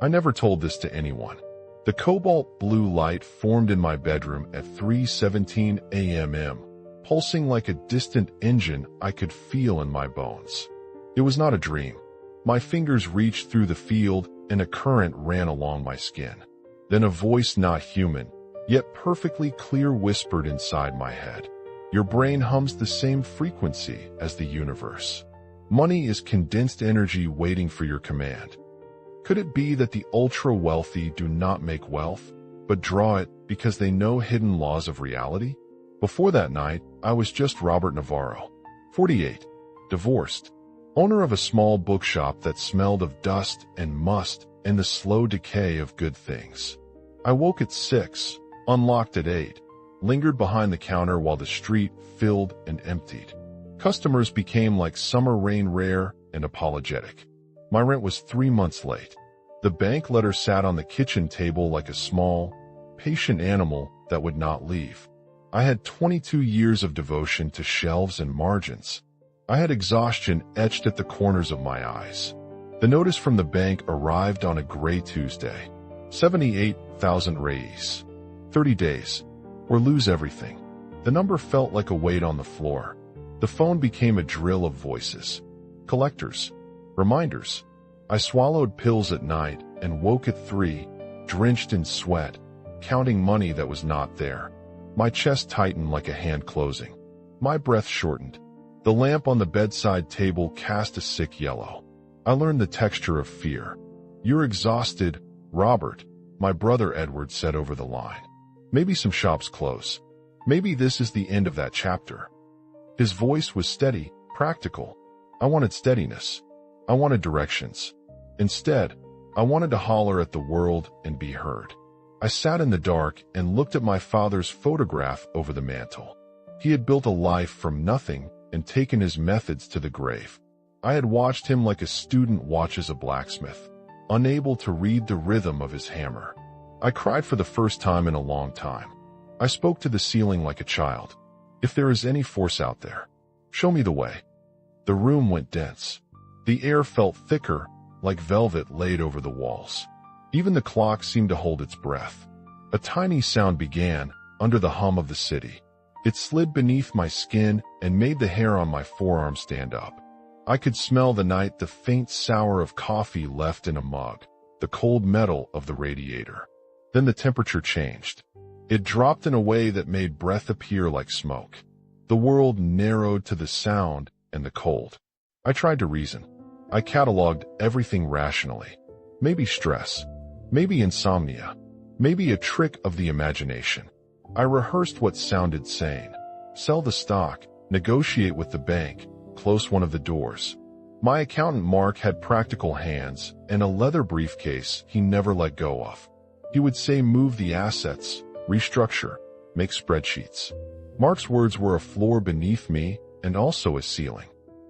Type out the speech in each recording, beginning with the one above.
I never told this to anyone. The cobalt blue light formed in my bedroom at 3:17 a.m., pulsing like a distant engine I could feel in my bones. It was not a dream. My fingers reached through the field and a current ran along my skin. Then a voice not human, yet perfectly clear whispered inside my head. Your brain hums the same frequency as the universe. Money is condensed energy waiting for your command. Could it be that the ultra-wealthy do not make wealth, but draw it because they know hidden laws of reality? Before that night, I was just Robert Navarro, 48, divorced, owner of a small bookshop that smelled of dust and must and the slow decay of good things. I woke at 6, unlocked at 8, lingered behind the counter while the street filled and emptied. Customers became like summer rain, rare and apologetic. My rent was 3 months late. The bank letter sat on the kitchen table like a small, patient animal that would not leave. I had 22 years of devotion to shelves and margins. I had exhaustion etched at the corners of my eyes. The notice from the bank arrived on a gray Tuesday. 78,000 reais. 30 days, or lose everything. The number felt like a weight on the floor. The phone became a drill of voices. Collectors. Reminders. I swallowed pills at night and woke at 3, drenched in sweat, counting money that was not there. My chest tightened like a hand closing. My breath shortened. The lamp on the bedside table cast a sick yellow. I learned the texture of fear. You're exhausted, Robert, my brother Edward said over the line. Maybe some shops close. Maybe this is the end of that chapter. His voice was steady, practical. I wanted steadiness. I wanted directions. Instead, I wanted to holler at the world and be heard. I sat in the dark and looked at my father's photograph over the mantel. He had built a life from nothing and taken his methods to the grave. I had watched him like a student watches a blacksmith, unable to read the rhythm of his hammer. I cried for the first time in a long time. I spoke to the ceiling like a child. If there is any force out there, show me the way. The room went dense. The air felt thicker, like velvet laid over the walls. Even the clock seemed to hold its breath. A tiny sound began, under the hum of the city. It slid beneath my skin and made the hair on my forearm stand up. I could smell the night, the faint sour of coffee left in a mug, the cold metal of the radiator. Then the temperature changed. It dropped in a way that made breath appear like smoke. The world narrowed to the sound and the cold. I tried to reason. I cataloged everything rationally. Maybe stress. Maybe insomnia. Maybe a trick of the imagination. I rehearsed what sounded sane. Sell the stock, negotiate with the bank, close one of the doors. My accountant Mark had practical hands and a leather briefcase he never let go of. He would say move the assets, restructure, make spreadsheets. Mark's words were a floor beneath me and also a ceiling.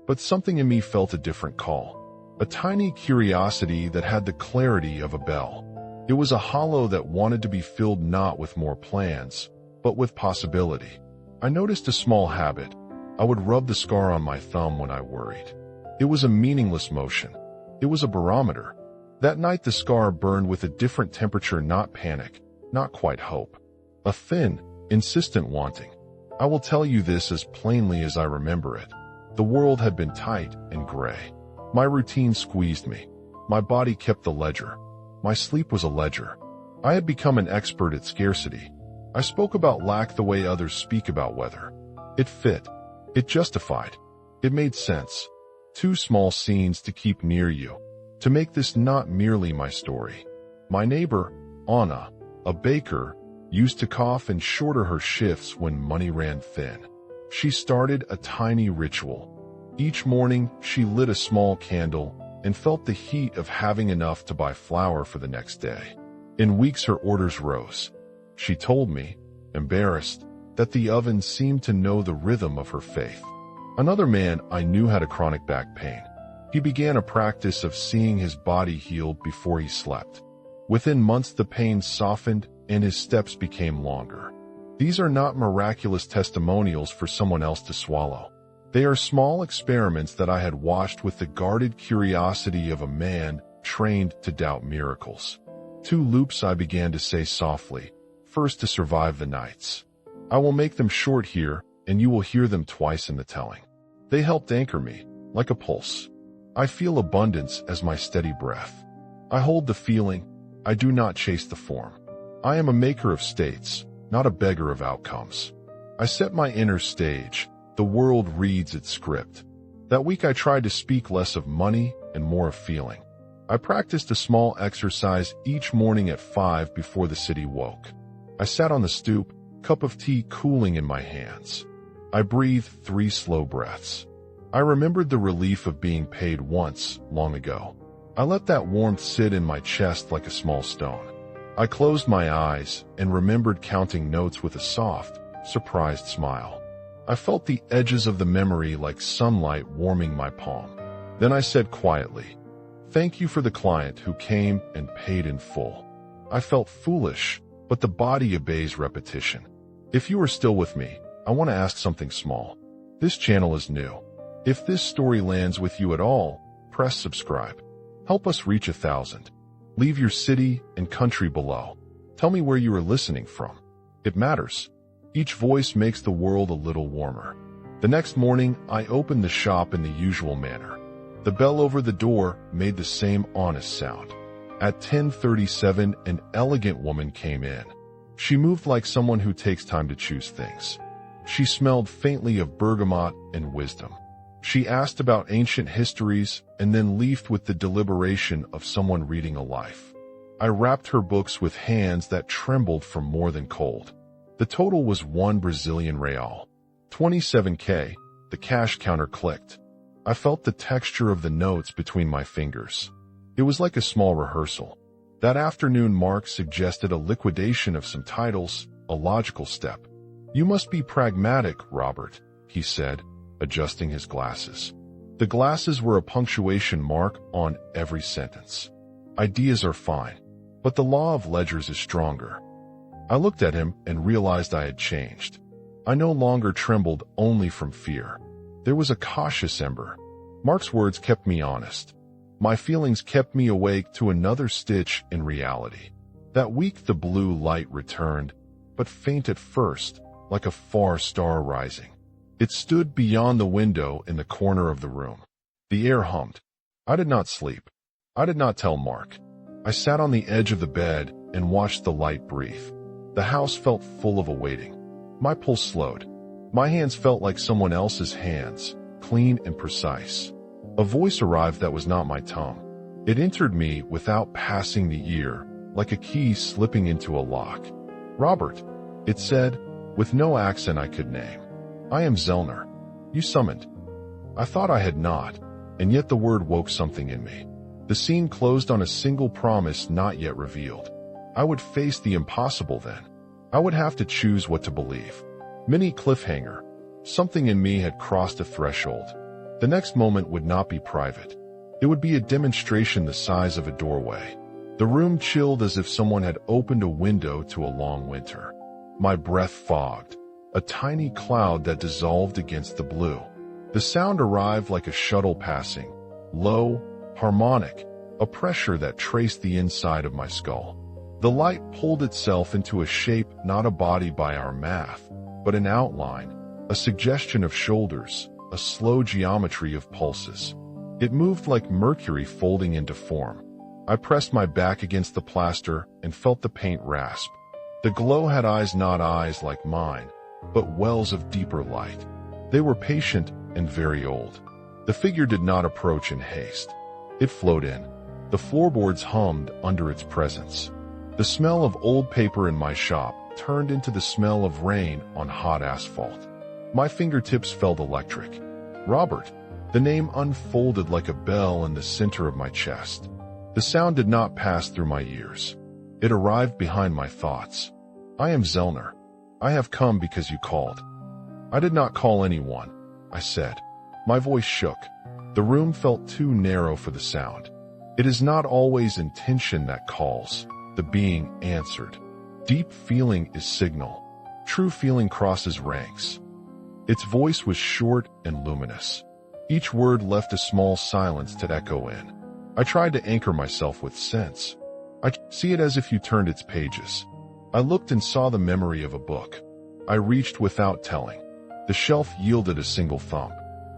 But something in me felt a different call. A tiny curiosity that had the clarity of a bell. It was a hollow that wanted to be filled not with more plans, but with possibility. I noticed a small habit. I would rub the scar on my thumb when I worried. It was a meaningless motion. It was a barometer. That night the scar burned with a different temperature, not panic, not quite hope. A thin, insistent wanting. I will tell you this as plainly as I remember it. The world had been tight and gray. My routine squeezed me. My body kept the ledger. My sleep was a ledger. I had become an expert at scarcity. I spoke about lack the way others speak about weather. It fit. It justified. It made sense. 2 small scenes to keep near you. To make this not merely my story. My neighbor, Anna, a baker, used to cough and shorter her shifts when money ran thin. She started a tiny ritual. Each morning, she lit a small candle and felt the heat of having enough to buy flour for the next day. In weeks, her orders rose. She told me, embarrassed, that the oven seemed to know the rhythm of her faith. Another man I knew had a chronic back pain. He began a practice of seeing his body healed before he slept. Within months, the pain softened and his steps became longer. These are not miraculous testimonials for someone else to swallow. They are small experiments that I had watched with the guarded curiosity of a man trained to doubt miracles. 2 loops I began to say softly, first to survive the nights. I will make them short here, and you will hear them twice in the telling. They helped anchor me, like a pulse. I feel abundance as my steady breath. I hold the feeling, I do not chase the form. I am a maker of states, not a beggar of outcomes. I set my inner stage, the world reads its script. That week I tried to speak less of money and more of feeling. I practiced a small exercise each morning at 5 before the city woke. I sat on the stoop, cup of tea cooling in my hands. I breathed 3 slow breaths. I remembered the relief of being paid once, long ago. I let that warmth sit in my chest like a small stone. I closed my eyes and remembered counting notes with a soft, surprised smile. I felt the edges of the memory like sunlight warming my palm. Then I said quietly, "Thank you for the client who came and paid in full." I felt foolish, but the body obeys repetition. If you are still with me, I want to ask something small. This channel is new. If this story lands with you at all, press subscribe. Help us reach 1,000. Leave your city and country below. Tell me where you are listening from. It matters. Each voice makes the world a little warmer. The next morning, I opened the shop in the usual manner. The bell over the door made the same honest sound. At 10:37, an elegant woman came in. She moved like someone who takes time to choose things. She smelled faintly of bergamot and wisdom. She asked about ancient histories and then leafed with the deliberation of someone reading a life. I wrapped her books with hands that trembled from more than cold. The total was 1 Brazilian real. 27K, the cash counter clicked. I felt the texture of the notes between my fingers. It was like a small rehearsal. That afternoon, Mark suggested a liquidation of some titles, a logical step. "You must be pragmatic, Robert," he said, adjusting his glasses. The glasses were a punctuation mark on every sentence. Ideas are fine, but the law of ledgers is stronger. I looked at him and realized I had changed. I no longer trembled only from fear. There was a cautious ember. Mark's words kept me honest. My feelings kept me awake to another stitch in reality. That week the blue light returned, but faint at first, like a far star rising. It stood beyond the window in the corner of the room. The air hummed. I did not sleep. I did not tell Mark. I sat on the edge of the bed and watched the light breathe. The house felt full of awaiting. My pulse slowed. My hands felt like someone else's hands, clean and precise. A voice arrived that was not my tongue. It entered me without passing the ear, like a key slipping into a lock. "Robert," it said, with no accent I could name. "I am Zellner. You summoned." I thought I had not, and yet the word woke something in me. The scene closed on a single promise not yet revealed. I would face the impossible then. I would have to choose what to believe. Mini cliffhanger. Something in me had crossed a threshold. The next moment would not be private. It would be a demonstration the size of a doorway. The room chilled as if someone had opened a window to a long winter. My breath fogged, a tiny cloud that dissolved against the blue. The sound arrived like a shuttle passing, low, harmonic, a pressure that traced the inside of my skull. The light pulled itself into a shape, not a body by our math, but an outline, a suggestion of shoulders, a slow geometry of pulses. It moved like mercury folding into form. I pressed my back against the plaster and felt the paint rasp. The glow had eyes, not eyes like mine, but wells of deeper light. They were patient and very old. The figure did not approach in haste. It flowed in. The floorboards hummed under its presence. The smell of old paper in my shop turned into the smell of rain on hot asphalt. My fingertips felt electric. Robert. The name unfolded like a bell in the center of my chest. The sound did not pass through my ears. It arrived behind my thoughts. "I am Zellner. I have come because you called." "I did not call anyone," I said. My voice shook. The room felt too narrow for the sound. It is not always intention that calls. The being answered. Deep feeling is signal. True feeling crosses ranks. Its voice was short and luminous. Each word left a small silence to echo in. I tried to anchor myself with sense. I see it as if you turned its pages. I looked and saw the memory of a book. I reached without telling. The shelf yielded a single thump.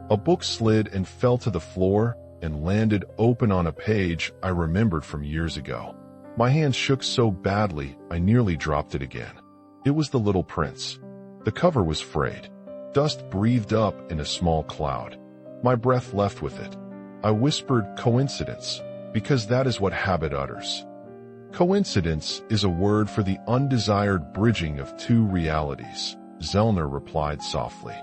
A book slid and fell to the floor and landed open on a page I remembered from years ago. My hand shook so badly I nearly dropped it again. It was The Little Prince. The cover was frayed. Dust breathed up in a small cloud. My breath left with it. I whispered, "Coincidence," because that is what habit utters. Coincidence is a word for the undesired bridging of two realities, Zellner replied softly.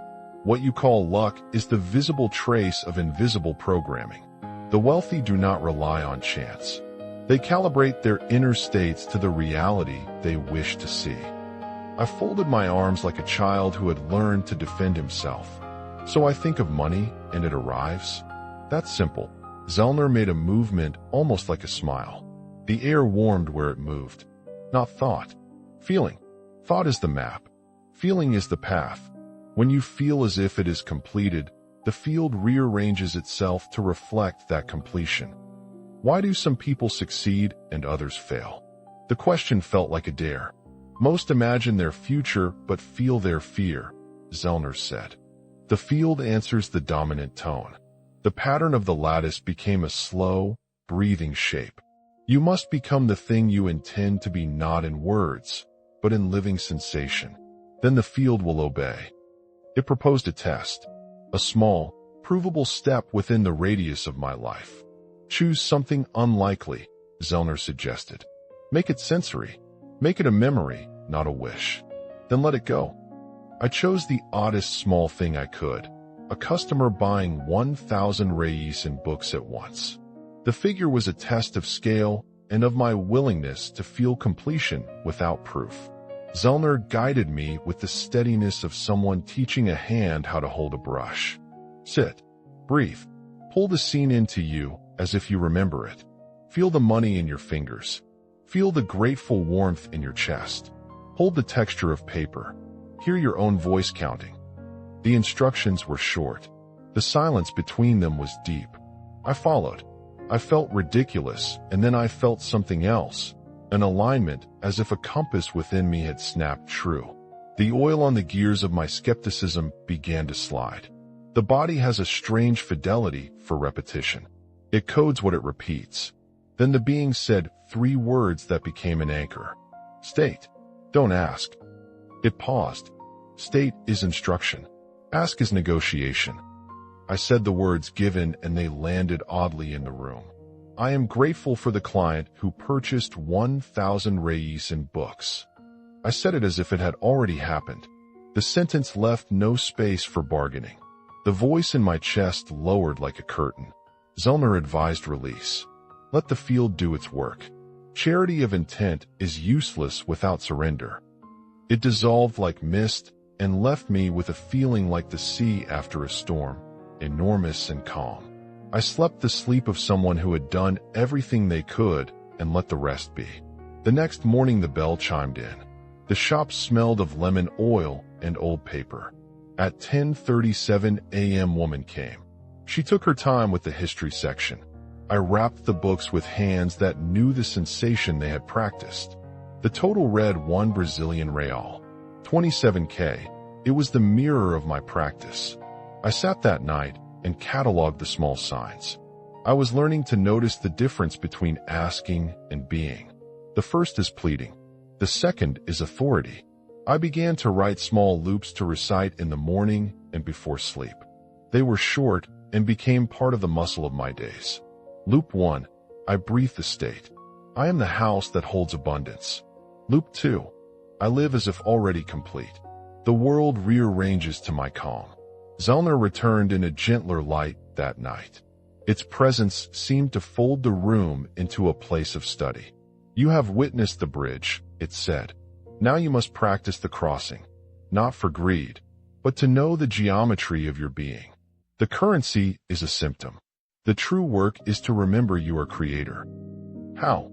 What you call luck is the visible trace of invisible programming. The wealthy do not rely on chance. They calibrate their inner states to the reality they wish to see. I folded my arms like a child who had learned to defend himself. So I think of money and it arrives? That's simple. Zellner made a movement almost like a smile. The air warmed where it moved. Not thought. Feeling. Thought is the map. Feeling is the path. When you feel as if it is completed, the field rearranges itself to reflect that completion. Why do some people succeed and others fail? The question felt like a dare. Most imagine their future but feel their fear, Zellner said. The field answers the dominant tone. The pattern of the lattice became a slow, breathing shape. You must become the thing you intend to be, not in words, but in living sensation. Then the field will obey. It proposed a test, a small, provable step within the radius of my life. Choose something unlikely, Zellner suggested. Make it sensory. Make it a memory, not a wish. Then let it go. I chose the oddest small thing I could, a customer buying 1,000 reis in books at once. The figure was a test of scale and of my willingness to feel completion without proof. Zellner guided me with the steadiness of someone teaching a hand how to hold a brush. Sit. Breathe. Pull the scene into you as if you remember it. Feel the money in your fingers. Feel the grateful warmth in your chest. Hold the texture of paper. Hear your own voice counting. The instructions were short. The silence between them was deep. I followed. I felt ridiculous, and then I felt something else. An alignment, as if a compass within me had snapped true. The oil on the gears of my skepticism began to slide. The body has a strange fidelity for repetition. It codes what it repeats. Then the being said 3 words that became an anchor. State. Don't ask. It paused. State is instruction. Ask is negotiation. I said the words given and they landed oddly in the room. I am grateful for the client who purchased 1,000 reis in books. I said it as if it had already happened. The sentence left no space for bargaining. The voice in my chest lowered like a curtain. Zellner advised release. Let the field do its work. Charity of intent is useless without surrender. It dissolved like mist and left me with a feeling like the sea after a storm, enormous and calm. I slept the sleep of someone who had done everything they could and let the rest be. The next morning the bell chimed in. The shop smelled of lemon oil and old paper. At 10:37 a.m. woman came. She took her time with the history section. I wrapped the books with hands that knew the sensation they had practiced. The total read 1 Brazilian real, 27K. It was the mirror of my practice. I sat that night and cataloged the small signs. I was learning to notice the difference between asking and being. The first is pleading. The second is authority. I began to write small loops to recite in the morning and before sleep. They were short and became part of the muscle of my days. Loop 1, I breathe the state. I am the house that holds abundance. Loop 2, I live as if already complete. The world rearranges to my calm. Zellner returned in a gentler light that night. Its presence seemed to fold the room into a place of study. You have witnessed the bridge, it said. Now you must practice the crossing, not for greed, but to know the geometry of your being. The currency is a symptom. The true work is to remember you are creator. How?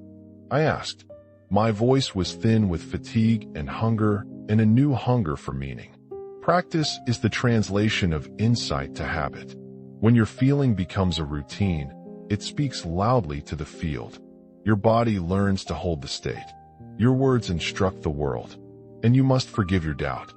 I asked. My voice was thin with fatigue and hunger, and a new hunger for meaning. Practice is the translation of insight to habit. When your feeling becomes a routine, It speaks loudly to the field. Your body learns to hold the state. Your words instruct the world. And you must forgive your doubt.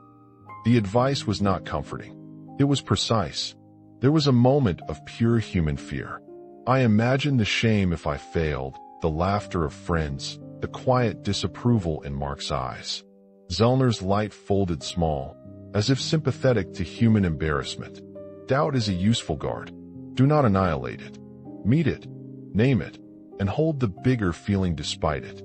The advice was not comforting. It was precise. There was a moment of pure human fear. I imagined the shame if I failed, the laughter of friends, the quiet disapproval in Mark's eyes. Zellner's light folded small, as if sympathetic to human embarrassment. Doubt is a useful guard. Do not annihilate it. Meet it, name it, and hold the bigger feeling despite it.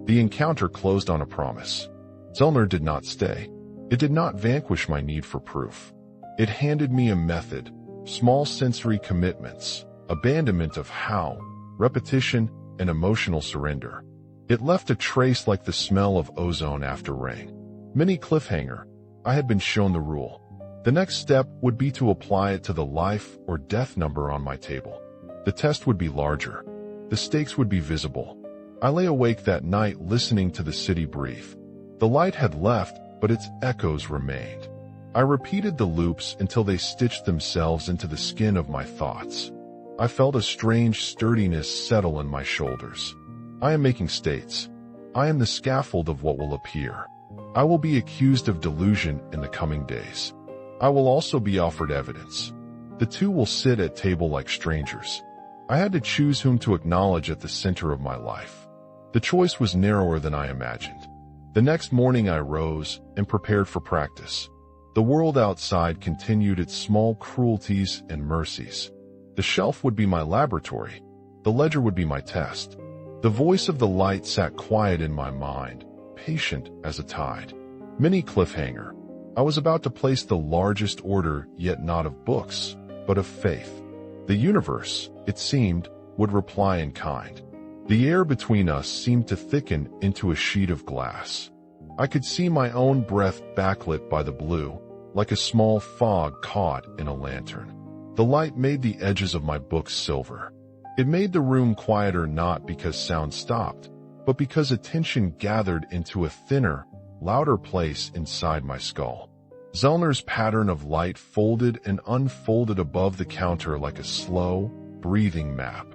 The encounter closed on a promise. Zellner did not stay. It did not vanquish my need for proof. It handed me a method, small sensory commitments, abandonment of how, repetition, and emotional surrender. It left a trace like the smell of ozone after rain. Mini cliffhanger. I had been shown the rule. The next step would be to apply it to the life or death number on my table. The test would be larger. The stakes would be visible. I lay awake that night listening to the city breathe. The light had left, but its echoes remained. I repeated the loops until they stitched themselves into the skin of my thoughts. I felt a strange sturdiness settle in my shoulders. I am making states. I am the scaffold of what will appear. I will be accused of delusion in the coming days. I will also be offered evidence. The two will sit at table like strangers. I had to choose whom to acknowledge at the center of my life. The choice was narrower than I imagined. The next morning I rose and prepared for practice. The world outside continued its small cruelties and mercies. The shelf would be my laboratory. The ledger would be my test. The voice of the light sat quiet in my mind, patient as a tide. Mini cliffhanger. I was about to place the largest order, yet not of books, but of faith. The universe, it seemed, would reply in kind. The air between us seemed to thicken into a sheet of glass. I could see my own breath backlit by the blue, like a small fog caught in a lantern. The light made the edges of my books silver. It made the room quieter not because sound stopped, but because attention gathered into a thinner, louder place inside my skull. Zellner's pattern of light folded and unfolded above the counter like a slow, breathing map.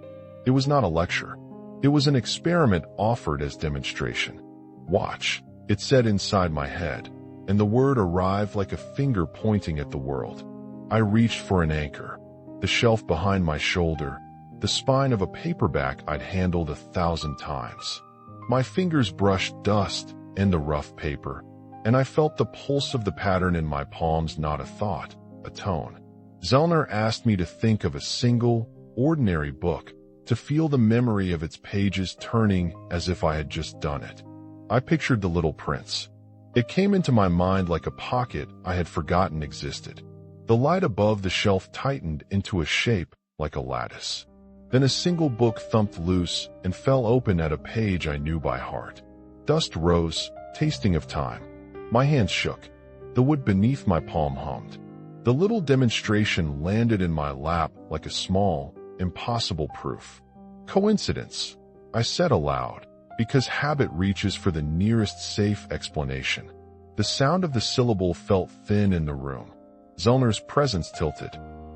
It was not a lecture. It was an experiment offered as demonstration. Watch, it said inside my head, and the word arrived like a finger pointing at the world. I reached for an anchor, the shelf behind my shoulder, the spine of a paperback I'd handled 1,000 times. My fingers brushed dust and the rough paper, and I felt the pulse of the pattern in my palms, not a thought, a tone. Zellner asked me to think of a single, ordinary book, to feel the memory of its pages turning as if I had just done it. I pictured The Little Prince. It came into my mind like a pocket I had forgotten existed. The light above the shelf tightened into a shape like a lattice. Then a single book thumped loose and fell open at a page I knew by heart. Dust rose, tasting of time. My hands shook. The wood beneath my palm hummed. The little demonstration landed in my lap like a small, impossible proof. Coincidence, I said aloud, because habit reaches for the nearest safe explanation. The sound of the syllable felt thin in the room. Zellner's presence tilted.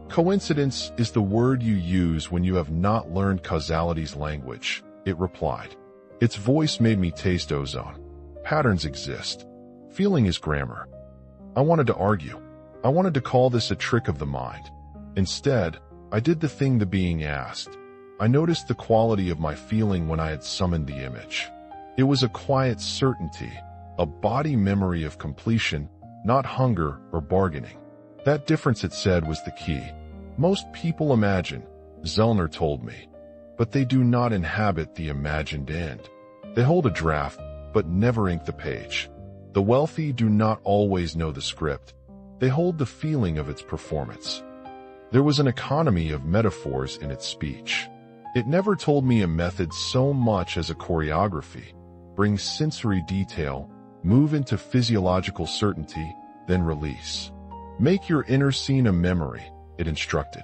Coincidence is the word you use when you have not learned causality's language, it replied. Its voice made me taste ozone. Patterns exist. Feeling is grammar. I wanted to argue. I wanted to call this a trick of the mind. Instead, I did the thing the being asked. I noticed the quality of my feeling when I had summoned the image. It was a quiet certainty, a body memory of completion, not hunger or bargaining. That difference, it said, was the key. Most people imagine, Zellner told me, but they do not inhabit the imagined end. They hold a draft, but never ink the page. The wealthy do not always know the script. They hold the feeling of its performance. There was an economy of metaphors in its speech. It never told me a method so much as a choreography. Bring sensory detail, move into physiological certainty, then release. Make your inner scene a memory, it instructed.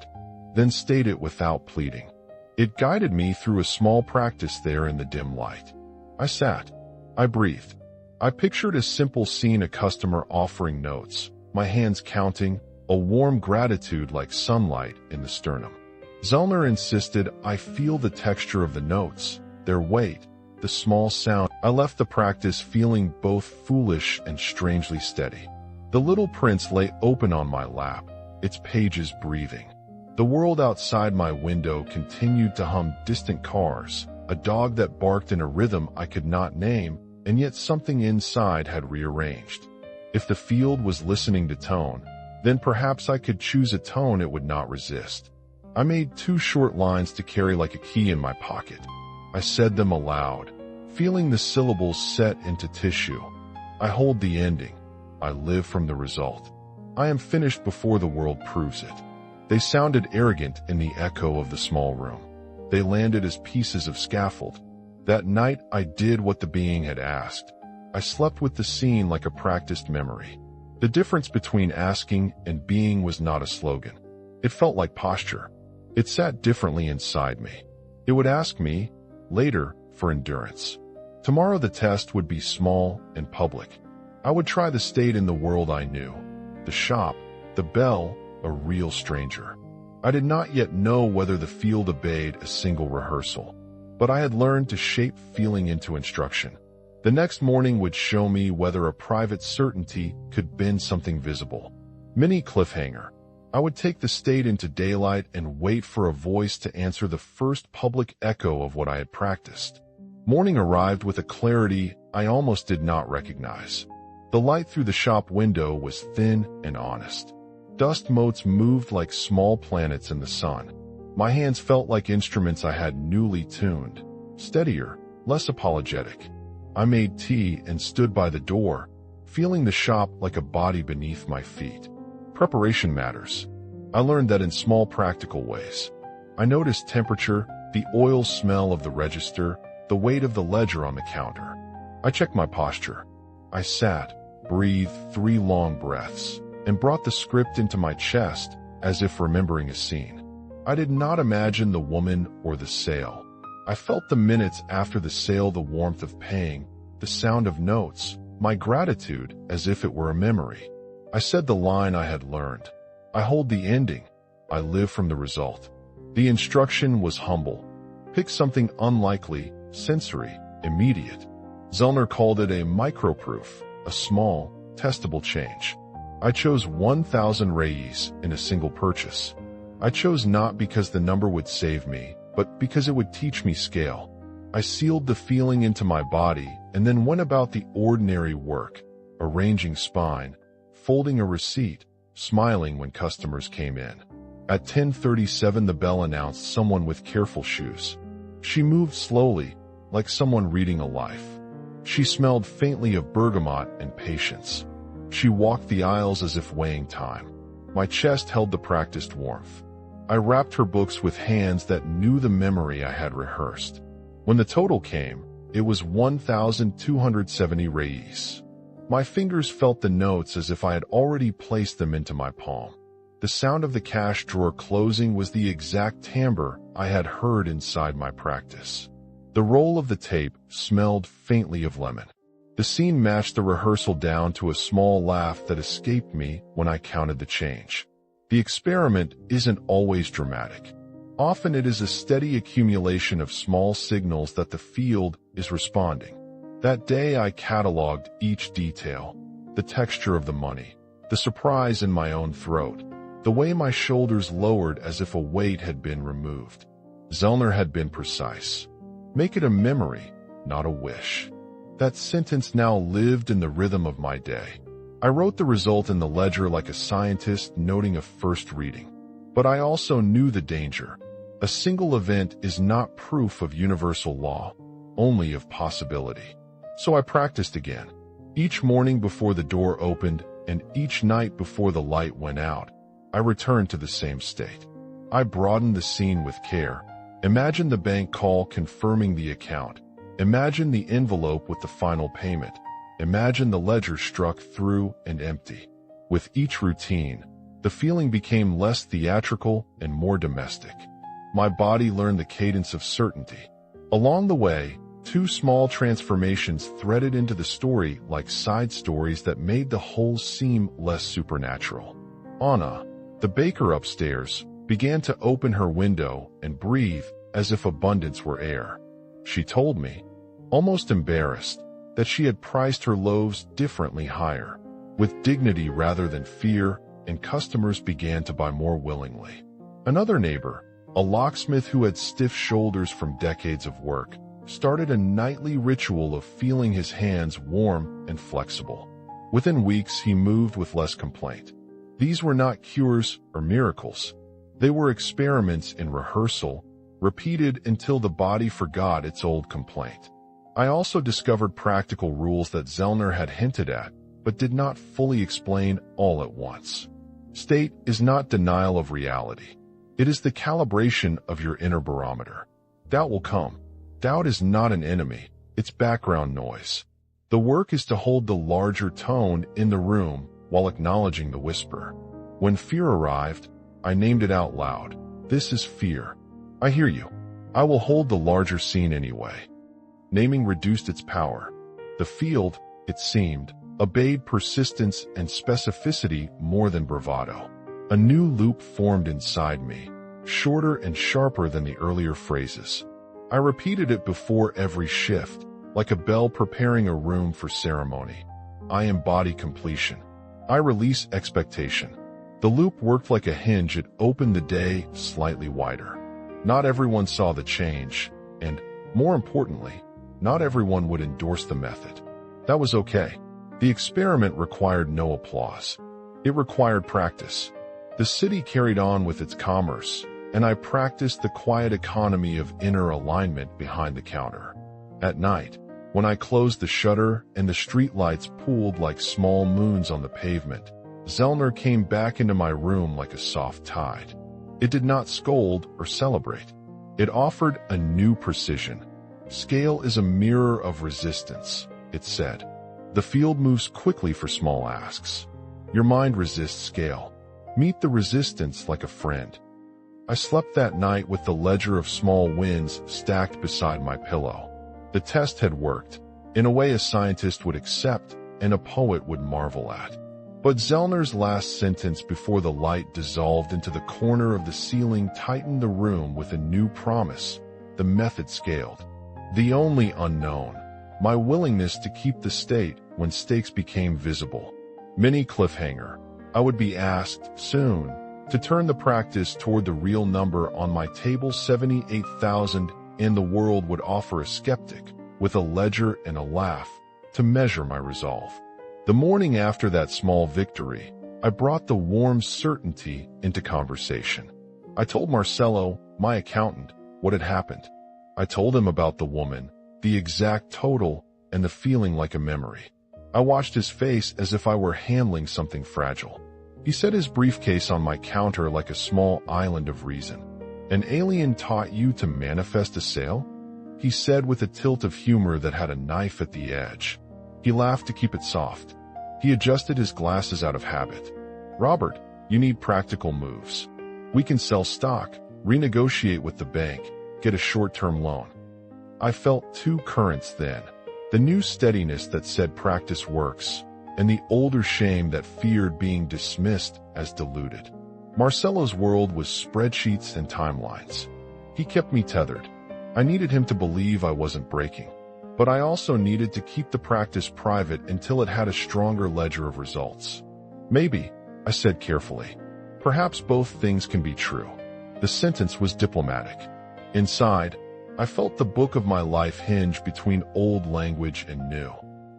Then state it without pleading. It guided me through a small practice there in the dim light. I sat. I breathed. I pictured a simple scene, a customer offering notes, my hands counting, a warm gratitude like sunlight in the sternum. Zellner insisted I feel the texture of the notes, their weight, the small sound. I left the practice feeling both foolish and strangely steady. The Little Prince lay open on my lap, its pages breathing. The world outside my window continued to hum distant cars, a dog that barked in a rhythm I could not name, and yet something inside had rearranged. If the field was listening to tone, then perhaps I could choose a tone it would not resist. I made 2 short lines to carry like a key in my pocket. I said them aloud, feeling the syllables set into tissue. I hold the ending. I live from the result. I am finished before the world proves it. They sounded arrogant in the echo of the small room. They landed as pieces of scaffold. That night I did what the being had asked. I slept with the scene like a practiced memory. The difference between asking and being was not a slogan. It felt like posture. It sat differently inside me. It would ask me, later, for endurance. Tomorrow the test would be small and public. I would try the state in the world I knew. The shop, the bell, a real stranger. I did not yet know whether the field obeyed a single rehearsal, but I had learned to shape feeling into instruction. The next morning would show me whether a private certainty could bend something visible. Mini cliffhanger. I would take the state into daylight and wait for a voice to answer the first public echo of what I had practiced. Morning arrived with a clarity I almost did not recognize. The light through the shop window was thin and honest. Dust motes moved like small planets in the sun. My hands felt like instruments I had newly tuned, steadier, less apologetic. I made tea and stood by the door, feeling the shop like a body beneath my feet. Preparation matters. I learned that in small practical ways. I noticed temperature, the oil smell of the register, the weight of the ledger on the counter. I checked my posture. I sat, breathed 3 long breaths, and brought the script into my chest as if remembering a scene. I did not imagine the woman or the sale. I felt the minutes after the sale, the warmth of paying, the sound of notes, my gratitude as if it were a memory. I said the line I had learned. I hold the ending. I live from the result. The instruction was humble. Pick something unlikely, sensory, immediate. Zellner called it a microproof, a small, testable change. I chose 1,000 reis in a single purchase. I chose not because the number would save me, but because it would teach me scale. I sealed the feeling into my body and then went about the ordinary work, arranging spine, folding a receipt, smiling when customers came in. At 10:37 the bell announced someone with careful shoes. She moved slowly, like someone reading a life. She smelled faintly of bergamot and patience. She walked the aisles as if weighing time. My chest held the practiced warmth. I wrapped her books with hands that knew the memory I had rehearsed. When the total came, it was 1,270 reis. My fingers felt the notes as if I had already placed them into my palm. The sound of the cash drawer closing was the exact timbre I had heard inside my practice. The roll of the tape smelled faintly of lemon. The scene matched the rehearsal down to a small laugh that escaped me when I counted the change. The experiment isn't always dramatic. Often it is a steady accumulation of small signals that the field is responding. That day I cataloged each detail, the texture of the money, the surprise in my own throat, the way my shoulders lowered as if a weight had been removed. Zellner had been precise. Make it a memory, not a wish. That sentence now lived in the rhythm of my day. I wrote the result in the ledger like a scientist noting a first reading. But I also knew the danger. A single event is not proof of universal law, only of possibility. So I practiced again. Each morning before the door opened and each night before the light went out, I returned to the same state. I broadened the scene with care. Imagine the bank call confirming the account. Imagine the envelope with the final payment. Imagine the ledger struck through and empty. With each routine, the feeling became less theatrical and more domestic. My body learned the cadence of certainty. Along the way, 2 small transformations threaded into the story like side stories that made the whole seem less supernatural. Anna, the baker upstairs, began to open her window and breathe as if abundance were air. She told me, almost embarrassed, that she had priced her loaves differently higher, with dignity rather than fear, and customers began to buy more willingly. Another neighbor, a locksmith who had stiff shoulders from decades of work, started a nightly ritual of feeling his hands warm and flexible. Within weeks, he moved with less complaint. These were not cures or miracles. They were experiments in rehearsal, repeated until the body forgot its old complaint. I also discovered practical rules that Zellner had hinted at, but did not fully explain all at once. State is not denial of reality. It is the calibration of your inner barometer. Doubt will come. Doubt is not an enemy, it's background noise. The work is to hold the larger tone in the room while acknowledging the whisper. When fear arrived, I named it out loud. This is fear. I hear you. I will hold the larger scene anyway. Naming reduced its power. The field, it seemed, obeyed persistence and specificity more than bravado. A new loop formed inside me, shorter and sharper than the earlier phrases. I repeated it before every shift, like a bell preparing a room for ceremony. I embody completion. I release expectation. The loop worked like a hinge. It opened the day slightly wider. Not everyone saw the change, and, more importantly, not everyone would endorse the method. That was okay. The experiment required no applause. It required practice. The city carried on with its commerce, and I practiced the quiet economy of inner alignment behind the counter. At night, when I closed the shutter and the streetlights pooled like small moons on the pavement, Zellner came back into my room like a soft tide. It did not scold or celebrate. It offered a new precision. Scale is a mirror of resistance, it said. The field moves quickly for small asks. Your mind resists scale. Meet the resistance like a friend. I slept that night with the ledger of small wins stacked beside my pillow. The test had worked, in a way a scientist would accept and a poet would marvel at. But Zellner's last sentence before the light dissolved into the corner of the ceiling tightened the room with a new promise. The method scaled. The only unknown, my willingness to keep the state when stakes became visible. Mini cliffhanger. I would be asked, soon, to turn the practice toward the real number on my table. 78,000, and the world would offer a skeptic, with a ledger and a laugh, to measure my resolve. The morning after that small victory, I brought the warm certainty into conversation. I told Marcelo, my accountant, what had happened. I told him about the woman, the exact total, and the feeling like a memory. I watched his face as if I were handling something fragile. He set his briefcase on my counter like a small island of reason. An alien taught you to manifest a sale? He said with a tilt of humor that had a knife at the edge. He laughed to keep it soft. He adjusted his glasses out of habit. Robert, you need practical moves. We can sell stock, renegotiate with the bank, get a short-term loan. I felt two currents then. The new steadiness that said practice works, and the older shame that feared being dismissed as diluted. Marcelo's world was spreadsheets and timelines. He kept me tethered. I needed him to believe I wasn't breaking. But I also needed to keep the practice private until it had a stronger ledger of results. Maybe, I said carefully. Perhaps both things can be true. The sentence was diplomatic. Inside, I felt the book of my life hinge between old language and new.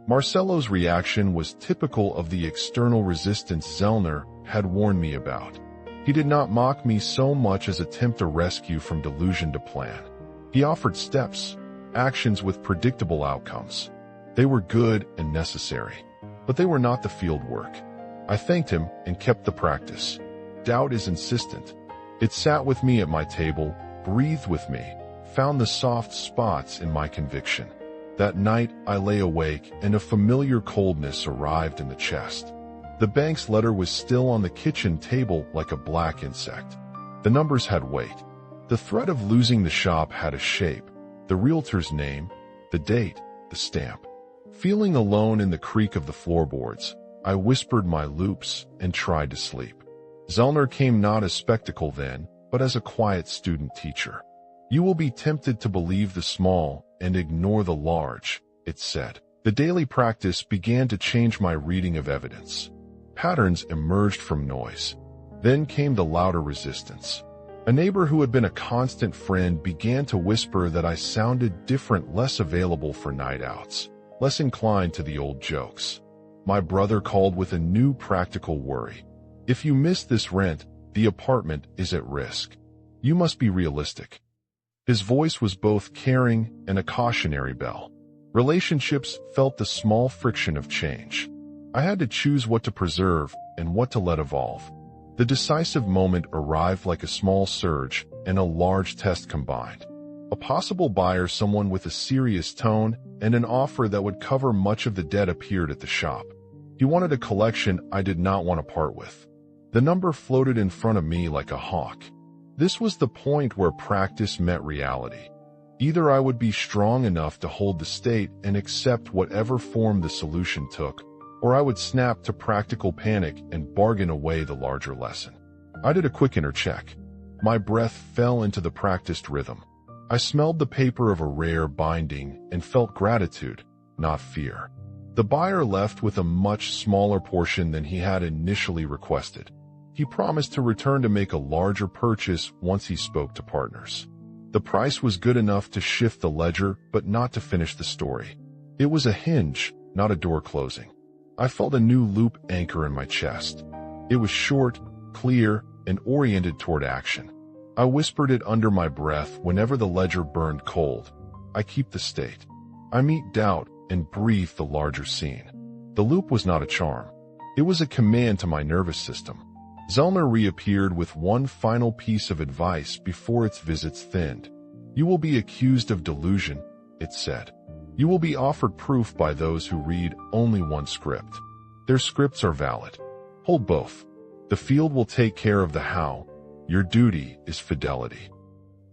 Marcelo's reaction was typical of the external resistance Zellner had warned me about. He did not mock me so much as attempt a rescue from delusion to plan. He offered steps, actions with predictable outcomes. They were good and necessary, but they were not the field work. I thanked him and kept the practice. Doubt is insistent. It sat with me at my table, breathed with me, found the soft spots in my conviction. That night, I lay awake, and a familiar coldness arrived in the chest. The bank's letter was still on the kitchen table like a black insect. The numbers had weight. The threat of losing the shop had a shape. The realtor's name, the date, the stamp. Feeling alone in the creak of the floorboards, I whispered my loops and tried to sleep. Zellner came not as spectacle then, but as a quiet student teacher. You will be tempted to believe the small and ignore the large, it said. The daily practice began to change my reading of evidence. Patterns emerged from noise. Then came the louder resistance. A neighbor who had been a constant friend began to whisper that I sounded different, less available for night outs, less inclined to the old jokes. My brother called with a new practical worry. If you miss this rent, the apartment is at risk. You must be realistic. His voice was both caring and a cautionary bell. Relationships felt the small friction of change. I had to choose what to preserve and what to let evolve. The decisive moment arrived like a small surge and a large test combined. A possible buyer, someone with a serious tone, and an offer that would cover much of the debt appeared at the shop. He wanted a collection I did not want to part with. The number floated in front of me like a hawk. This was the point where practice met reality. Either I would be strong enough to hold the state and accept whatever form the solution took, or I would snap to practical panic and bargain away the larger lesson. I did a quick inner check. My breath fell into the practiced rhythm. I smelled the paper of a rare binding and felt gratitude, not fear. The buyer left with a much smaller portion than he had initially requested. He promised to return to make a larger purchase once he spoke to partners. The price was good enough to shift the ledger, but not to finish the story. It was a hinge, not a door closing. I felt a new loop anchor in my chest. It was short, clear, and oriented toward action. I whispered it under my breath whenever the ledger burned cold. I keep the state. I meet doubt and breathe the larger scene. The loop was not a charm. It was a command to my nervous system. Zellner reappeared with one final piece of advice before its visits thinned. You will be accused of delusion, it said. You will be offered proof by those who read only one script. Their scripts are valid. Hold both. The field will take care of the how. Your duty is fidelity.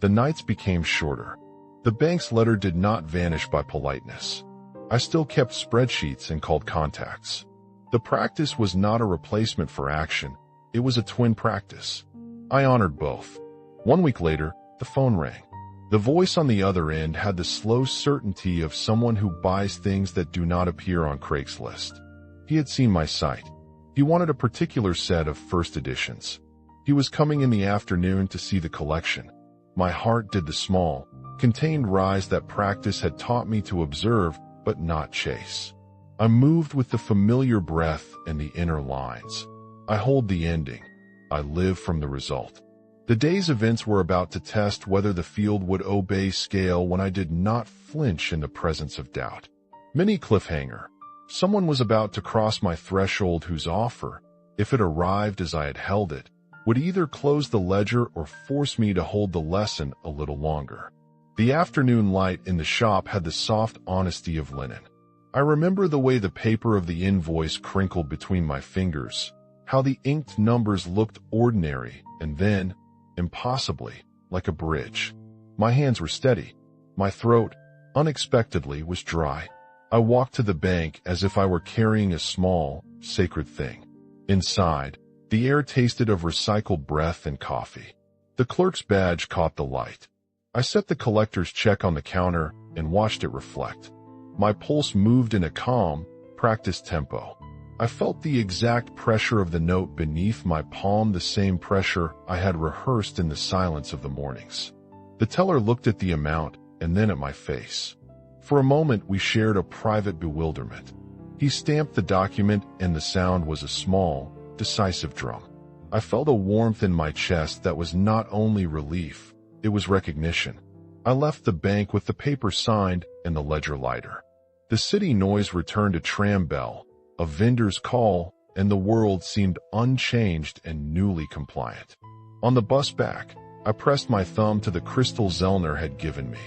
The nights became shorter. The bank's letter did not vanish by politeness. I still kept spreadsheets and called contacts. The practice was not a replacement for action. It was a twin practice. I honored both. 1 week later, the phone rang. The voice on the other end had the slow certainty of someone who buys things that do not appear on Craigslist. He had seen my site. He wanted a particular set of first editions. He was coming in the afternoon to see the collection. My heart did the small, contained rise that practice had taught me to observe but not chase. I moved with the familiar breath and the inner lines. I hold the ending. I live from the result. The day's events were about to test whether the field would obey scale when I did not flinch in the presence of doubt. Mini cliffhanger. Someone was about to cross my threshold whose offer, if it arrived as I had held it, would either close the ledger or force me to hold the lesson a little longer. The afternoon light in the shop had the soft honesty of linen. I remember the way the paper of the invoice crinkled between my fingers, how the inked numbers looked ordinary, and then, impossibly, like a bridge. My hands were steady. My throat, unexpectedly, was dry. I walked to the bank as if I were carrying a small, sacred thing. Inside, the air tasted of recycled breath and coffee. The clerk's badge caught the light. I set the collector's check on the counter and watched it reflect. My pulse moved in a calm, practiced tempo. I felt the exact pressure of the note beneath my palm, the same pressure I had rehearsed in the silence of the mornings. The teller looked at the amount and then at my face. For a moment, we shared a private bewilderment. He stamped the document and the sound was a small, decisive drum. I felt a warmth in my chest that was not only relief, it was recognition. I left the bank with the paper signed and the ledger lighter. The city noise returned, a tram bell, a vendor's call, and the world seemed unchanged and newly compliant. On the bus back, I pressed my thumb to the crystal Zellner had given me.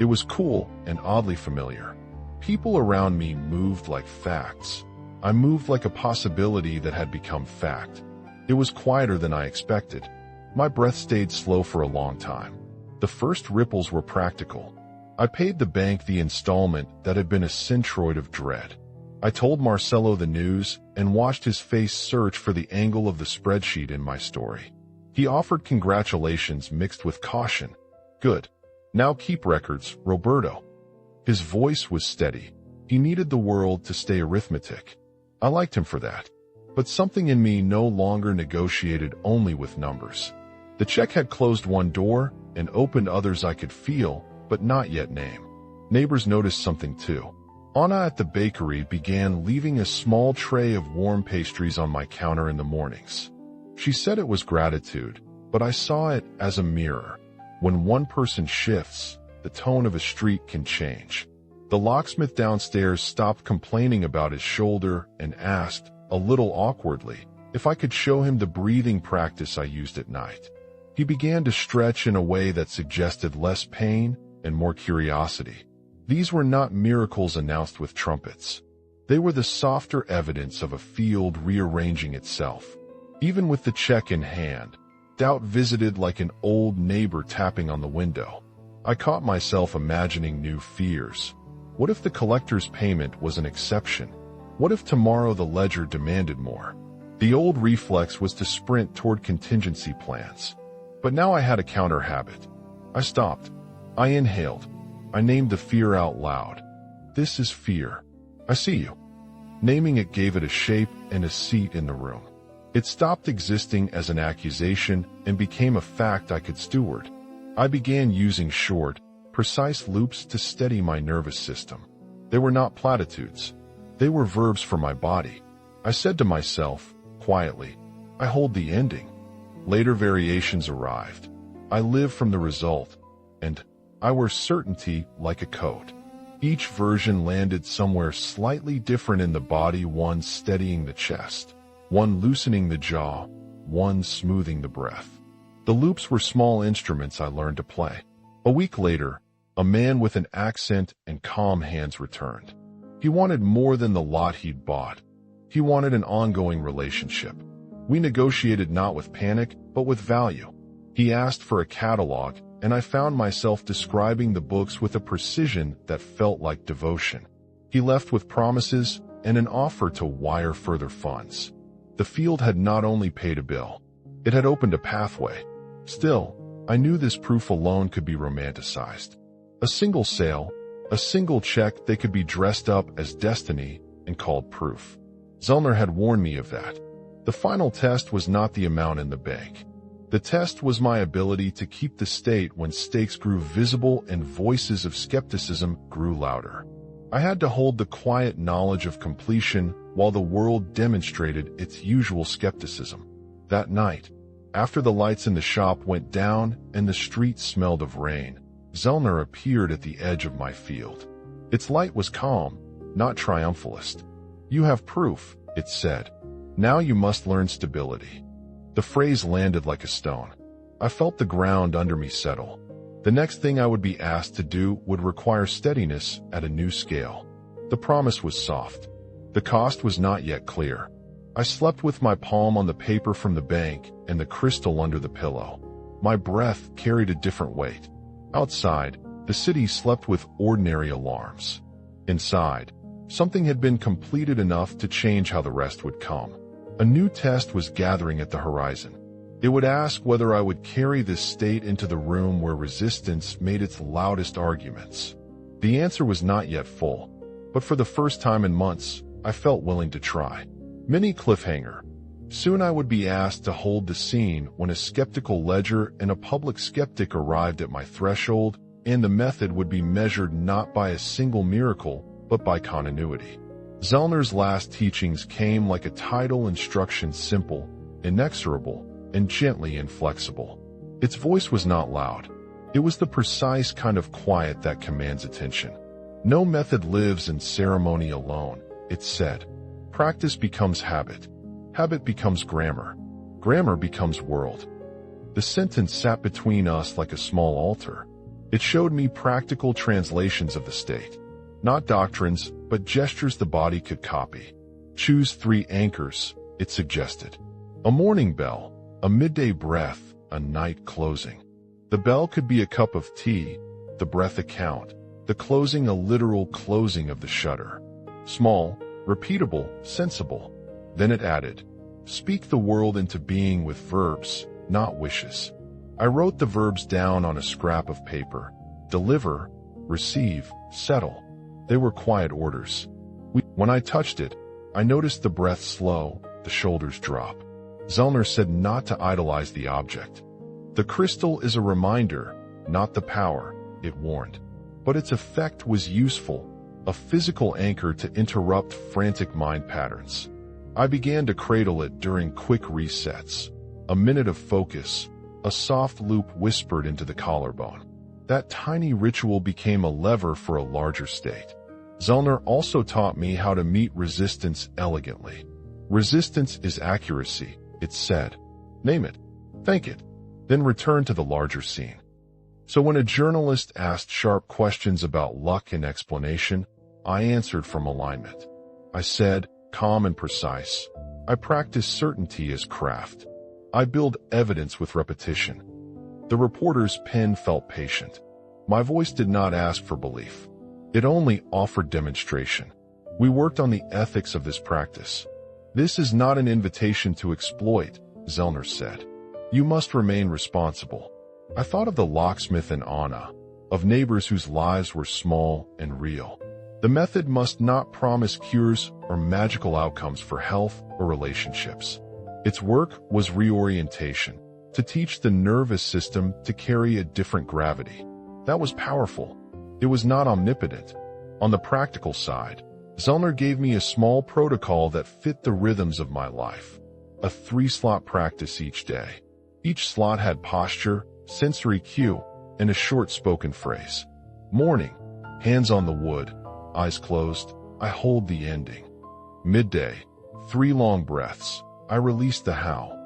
It was cool and oddly familiar. People around me moved like facts. I moved like a possibility that had become fact. It was quieter than I expected. My breath stayed slow for a long time. The first ripples were practical. I paid the bank the installment that had been a centroid of dread. I told Marcelo the news and watched his face search for the angle of the spreadsheet in my story. He offered congratulations mixed with caution. Good. Now keep records, Roberto. His voice was steady. He needed the world to stay arithmetic. I liked him for that. But something in me no longer negotiated only with numbers. The check had closed one door and opened others I could feel, but not yet name. Neighbors noticed something too. Anna at the bakery began leaving a small tray of warm pastries on my counter in the mornings. She said it was gratitude, but I saw it as a mirror. When one person shifts, the tone of a street can change. The locksmith downstairs stopped complaining about his shoulder and asked, a little awkwardly, if I could show him the breathing practice I used at night. He began to stretch in a way that suggested less pain and more curiosity. These were not miracles announced with trumpets. They were the softer evidence of a field rearranging itself. Even with the check in hand, doubt visited like an old neighbor tapping on the window. I caught myself imagining new fears. What if the collector's payment was an exception? What if tomorrow the ledger demanded more? The old reflex was to sprint toward contingency plans. But now I had a counter habit. I stopped. I inhaled. I named the fear out loud. This is fear. I see you. Naming it gave it a shape and a seat in the room. It stopped existing as an accusation and became a fact I could steward. I began using short, precise loops to steady my nervous system. They were not platitudes. They were verbs for my body. I said to myself, quietly, I hold the ending. Later variations arrived. I live from the result, and I wear certainty like a coat. Each version landed somewhere slightly different in the body, one steadying the chest, one loosening the jaw, one smoothing the breath. The loops were small instruments I learned to play. A week later, a man with an accent and calm hands returned. He wanted more than the lot he'd bought. He wanted an ongoing relationship. We negotiated not with panic, but with value. He asked for a catalog, and I found myself describing the books with a precision that felt like devotion. He left with promises and an offer to wire further funds. The field had not only paid a bill, it had opened a pathway. Still, I knew this proof alone could be romanticized. A single sale, a single check, they could be dressed up as destiny and called proof. Zellner had warned me of that. The final test was not the amount in the bank. The test was my ability to keep the state when stakes grew visible and voices of skepticism grew louder. I had to hold the quiet knowledge of completion while the world demonstrated its usual skepticism. That night, after the lights in the shop went down and the street smelled of rain, Zellner appeared at the edge of my field. Its light was calm, not triumphalist. You have proof, it said. Now you must learn stability. The phrase landed like a stone. I felt the ground under me settle. The next thing I would be asked to do would require steadiness at a new scale. The promise was soft. The cost was not yet clear. I slept with my palm on the paper from the bank and the crystal under the pillow. My breath carried a different weight. Outside, the city slept with ordinary alarms. Inside, something had been completed enough to change how the rest would come. A new test was gathering at the horizon. It would ask whether I would carry this state into the room where resistance made its loudest arguments. The answer was not yet full, but for the first time in months, I felt willing to try. Mini cliffhanger. Soon I would be asked to hold the scene when a skeptical ledger and a public skeptic arrived at my threshold, and the method would be measured not by a single miracle, but by continuity. Zellner's last teachings came like a tidal instruction, simple, inexorable, and gently inflexible. Its voice was not loud. It was the precise kind of quiet that commands attention. No method lives in ceremony alone, it said. Practice becomes habit. Habit becomes grammar. Grammar becomes world. The sentence sat between us like a small altar. It showed me practical translations of the state. Not doctrines, but gestures the body could copy. Choose 3 anchors, it suggested. A morning bell, a midday breath, a night closing. The bell could be a cup of tea, the breath a count, the closing a literal closing of the shutter. Small, repeatable, sensible. Then it added, speak the world into being with verbs, not wishes. I wrote the verbs down on a scrap of paper. Deliver, receive, settle. They were quiet orders. When I touched it, I noticed the breath slow, the shoulders drop. Zellner said not to idolize the object. The crystal is a reminder, not the power, it warned. But its effect was useful, a physical anchor to interrupt frantic mind patterns. I began to cradle it during quick resets. A minute of focus, a soft loop whispered into the collarbone. That tiny ritual became a lever for a larger state. Zellner also taught me how to meet resistance elegantly. Resistance is accuracy, it said. Name it, thank it, then return to the larger scene. So when a journalist asked sharp questions about luck and explanation, I answered from alignment. I said, calm and precise. I practice certainty as craft. I build evidence with repetition. The reporter's pen felt patient. My voice did not ask for belief. It only offered demonstration. We worked on the ethics of this practice. This is not an invitation to exploit, Zellner said. You must remain responsible. I thought of the locksmith and Anna, of neighbors whose lives were small and real. The method must not promise cures or magical outcomes for health or relationships. Its work was reorientation, to teach the nervous system to carry a different gravity. That was powerful. It was not omnipotent. On the practical side, Zellner gave me a small protocol that fit the rhythms of my life. A 3-slot practice each day. Each slot had posture, sensory cue, and a short spoken phrase. Morning, hands on the wood, eyes closed, I hold the ending. Midday, 3 long breaths, I release the how.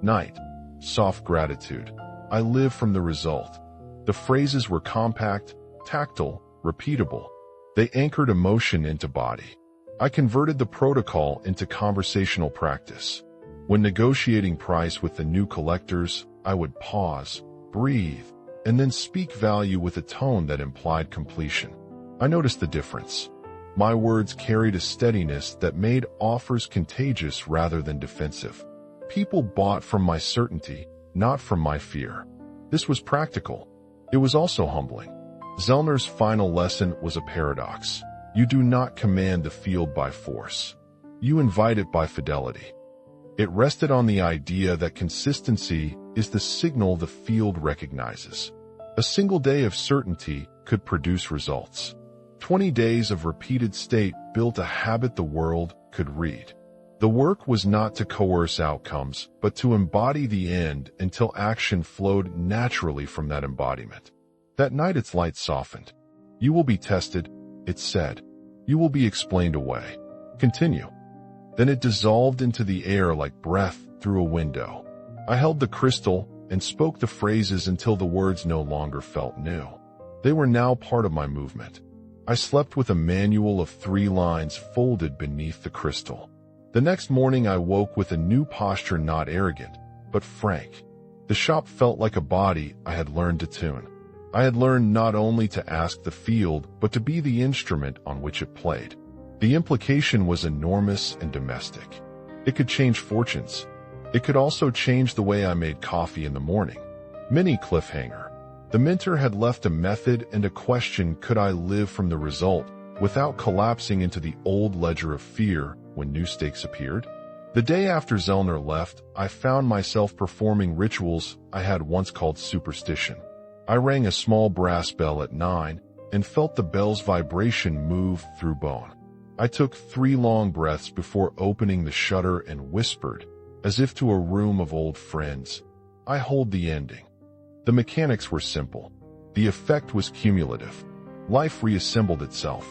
Night, soft gratitude, I live from the result. The phrases were compact, tactile, repeatable. They anchored emotion into body. I converted the protocol into conversational practice. When negotiating price with the new collectors, I would pause, breathe, and then speak value with a tone that implied completion. I noticed the difference. My words carried a steadiness that made offers contagious rather than defensive. People bought from my certainty, not from my fear. This was practical. It was also humbling. Zellner's final lesson was a paradox. You do not command the field by force. You invite it by fidelity. It rested on the idea that consistency is the signal the field recognizes. A single day of certainty could produce results. 20 days of repeated state built a habit the world could read. The work was not to coerce outcomes, but to embody the end until action flowed naturally from that embodiment. That night its light softened. You will be tested, it said. You will be explained away. Continue. Then it dissolved into the air like breath through a window. I held the crystal and spoke the phrases until the words no longer felt new. They were now part of my movement. I slept with a manual of 3 lines folded beneath the crystal. The next morning I woke with a new posture, not arrogant, but frank. The shop felt like a body I had learned to tune. I had learned not only to ask the field, but to be the instrument on which it played. The implication was enormous and domestic. It could change fortunes. It could also change the way I made coffee in the morning. Mini cliffhanger. The mentor had left a method and a question: could I live from the result without collapsing into the old ledger of fear when new stakes appeared? The day after Zellner left, I found myself performing rituals I had once called superstition. I rang a small brass bell at 9 and felt the bell's vibration move through bone. I took 3 long breaths before opening the shutter and whispered, as if to a room of old friends, I hold the ending. The mechanics were simple. The effect was cumulative. Life reassembled itself.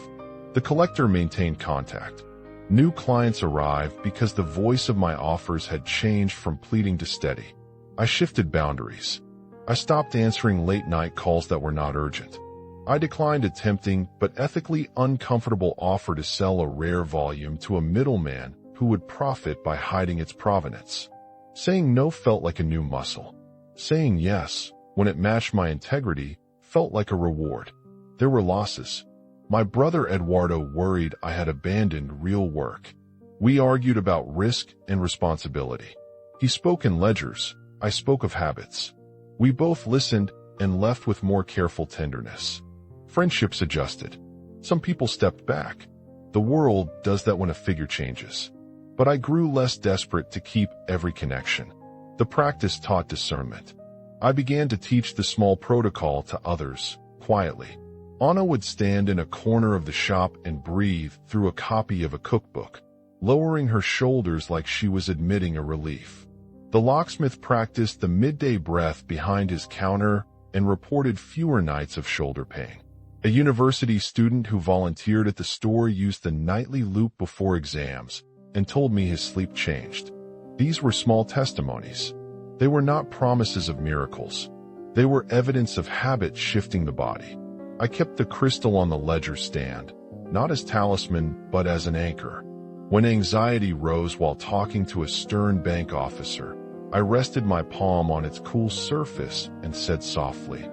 The collector maintained contact. New clients arrived because the voice of my offers had changed from pleading to steady. I shifted boundaries. I stopped answering late-night calls that were not urgent. I declined a tempting but ethically uncomfortable offer to sell a rare volume to a middleman who would profit by hiding its provenance. Saying no felt like a new muscle. Saying yes, when it matched my integrity, felt like a reward. There were losses. My brother Eduardo worried I had abandoned real work. We argued about risk and responsibility. He spoke in ledgers, I spoke of habits. We both listened and left with more careful tenderness. Friendships adjusted. Some people stepped back. The world does that when a figure changes. But I grew less desperate to keep every connection. The practice taught discernment. I began to teach the small protocol to others, quietly. Anna would stand in a corner of the shop and breathe through a copy of a cookbook, lowering her shoulders like she was admitting a relief. The locksmith practiced the midday breath behind his counter and reported fewer nights of shoulder pain. A university student who volunteered at the store used the nightly loop before exams and told me his sleep changed. These were small testimonies. They were not promises of miracles. They were evidence of habit shifting the body. I kept the crystal on the ledger stand, not as talisman, but as an anchor. When anxiety rose while talking to a stern bank officer, I rested my palm on its cool surface and said softly,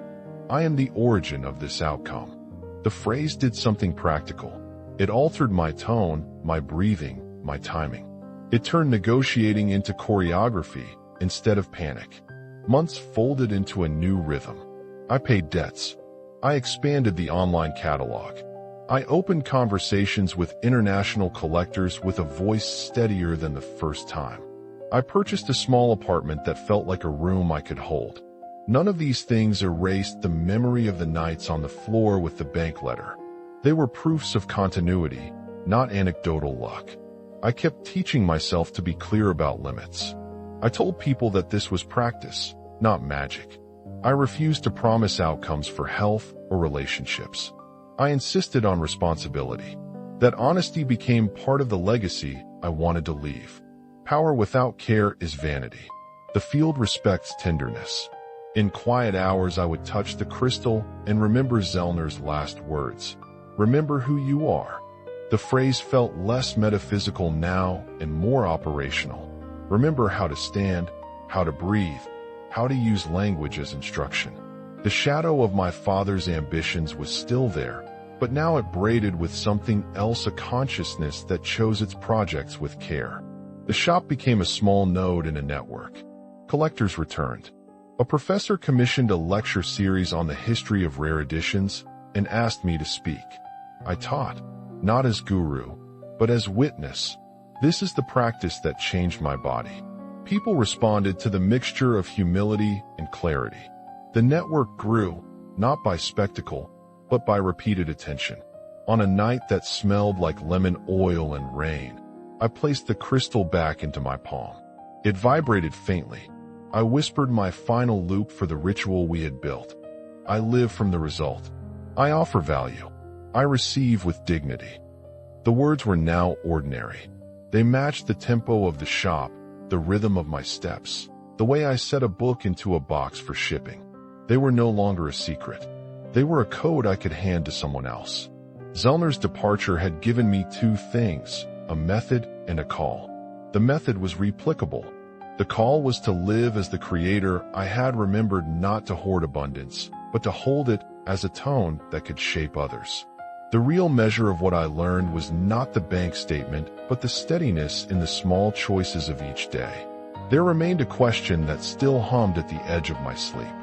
"I am the origin of this outcome." The phrase did something practical. It altered my tone, my breathing, my timing. It turned negotiating into choreography instead of panic. Months folded into a new rhythm. I paid debts. I expanded the online catalog. I opened conversations with international collectors with a voice steadier than the first time. I purchased a small apartment that felt like a room I could hold. None of these things erased the memory of the nights on the floor with the bank letter. They were proofs of continuity, not anecdotal luck. I kept teaching myself to be clear about limits. I told people that this was practice, not magic. I refused to promise outcomes for health or relationships. I insisted on responsibility. That honesty became part of the legacy I wanted to leave. Power without care is vanity. The field respects tenderness. In quiet hours, I would touch the crystal and remember Zellner's last words. Remember who you are. The phrase felt less metaphysical now and more operational. Remember how to stand, how to breathe, how to use language as instruction. The shadow of my father's ambitions was still there, but now it braided with something else, a consciousness that chose its projects with care. The shop became a small node in a network. Collectors returned. A professor commissioned a lecture series on the history of rare editions and asked me to speak. I taught, not as guru, but as witness. This is the practice that changed my body. People responded to the mixture of humility and clarity. The network grew, not by spectacle, but by repeated attention. On a night that smelled like lemon oil and rain, I placed the crystal back into my palm. It vibrated faintly. I whispered my final loop for the ritual we had built. I live from the result. I offer value. I receive with dignity. The words were now ordinary. They matched the tempo of the shop, the rhythm of my steps, the way I set a book into a box for shipping. They were no longer a secret. They were a code I could hand to someone else. Zellner's departure had given me two things, a method and a call. The method was replicable. The call was to live as the creator I had remembered, not to hoard abundance, but to hold it as a tone that could shape others. The real measure of what I learned was not the bank statement, but the steadiness in the small choices of each day. There remained a question that still hummed at the edge of my sleep.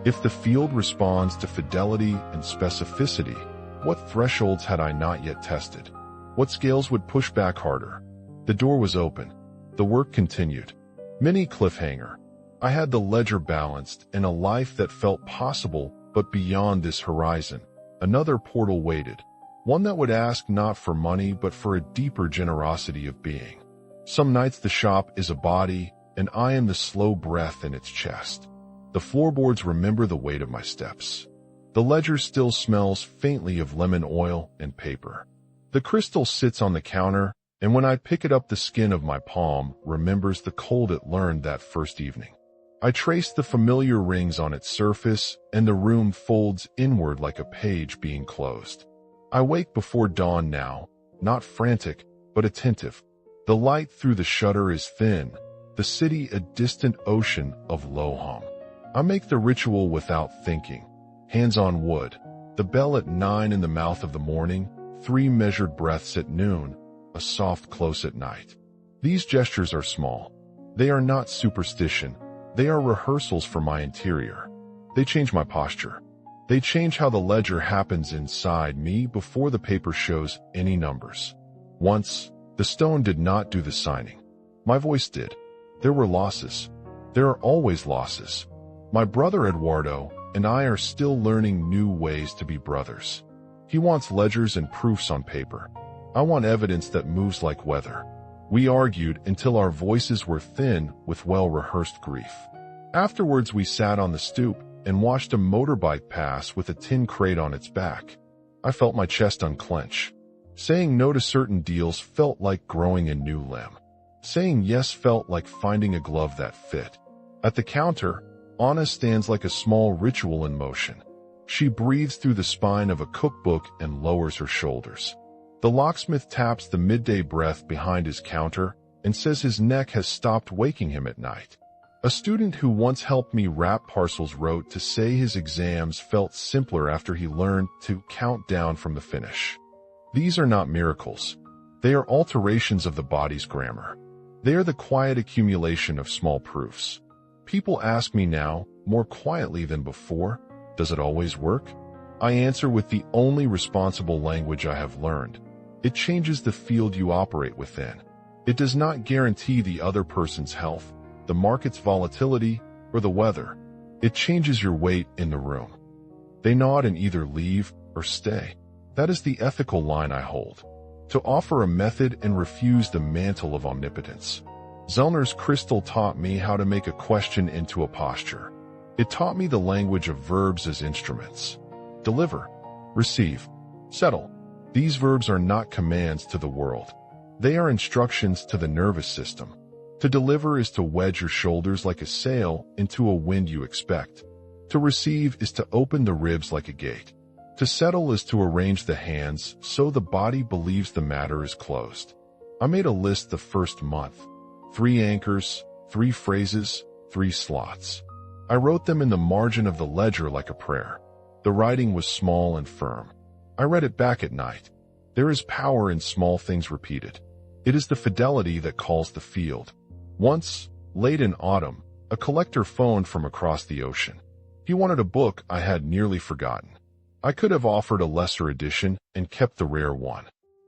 If the field responds to fidelity and specificity, what thresholds had I not yet tested? What scales would push back harder? The door was open. The work continued. Mini cliffhanger. I had the ledger balanced and a life that felt possible, but beyond this horizon. Another portal waited. One that would ask not for money, but for a deeper generosity of being. Some nights the shop is a body, and I am the slow breath in its chest. The floorboards remember the weight of my steps. The ledger still smells faintly of lemon oil and paper. The crystal sits on the counter, and when I pick it up, the skin of my palm remembers the cold it learned that first evening. I trace the familiar rings on its surface, and the room folds inward like a page being closed. I wake before dawn now, not frantic, but attentive. The light through the shutter is thin, the city a distant ocean of low hum. I make the ritual without thinking. Hands on wood, the bell at 9 in the mouth of the morning, 3 measured breaths at noon, a soft close at night. These gestures are small. They are not superstition. They are rehearsals for my interior. They change my posture. They change how the ledger happens inside me before the paper shows any numbers. Once, the stone did not do the signing. My voice did. There were losses. There are always losses. My brother Eduardo and I are still learning new ways to be brothers. He wants ledgers and proofs on paper. I want evidence that moves like weather. We argued until our voices were thin with well-rehearsed grief. Afterwards, we sat on the stoop and watched a motorbike pass with a tin crate on its back. I felt my chest unclench. Saying no to certain deals felt like growing a new limb. Saying yes felt like finding a glove that fit. At the counter, Anna stands like a small ritual in motion. She breathes through the spine of a cookbook and lowers her shoulders. The locksmith taps the midday breath behind his counter and says his neck has stopped waking him at night. A student who once helped me wrap parcels wrote to say his exams felt simpler after he learned to count down from the finish. These are not miracles. They are alterations of the body's grammar. They are the quiet accumulation of small proofs. People ask me now, more quietly than before, does it always work? I answer with the only responsible language I have learned. It changes the field you operate within. It does not guarantee the other person's health, the market's volatility, or the weather. It changes your weight in the room. They nod and either leave or stay. That is the ethical line I hold. To offer a method and refuse the mantle of omnipotence. Zellner's crystal taught me how to make a question into a posture. It taught me the language of verbs as instruments. Deliver, receive, settle. These verbs are not commands to the world. They are instructions to the nervous system. To deliver is to wedge your shoulders like a sail into a wind you expect. To receive is to open the ribs like a gate. To settle is to arrange the hands so the body believes the matter is closed. I made a list the first month. 3 anchors, 3 phrases, 3 slots. I wrote them in the margin of the ledger like a prayer. The writing was small and firm. I read it back at night. There is power in small things repeated. It is the fidelity that calls the field. Once, late in autumn, a collector phoned from across the ocean. He wanted a book I had nearly forgotten. I could have offered a lesser edition and kept the rare one.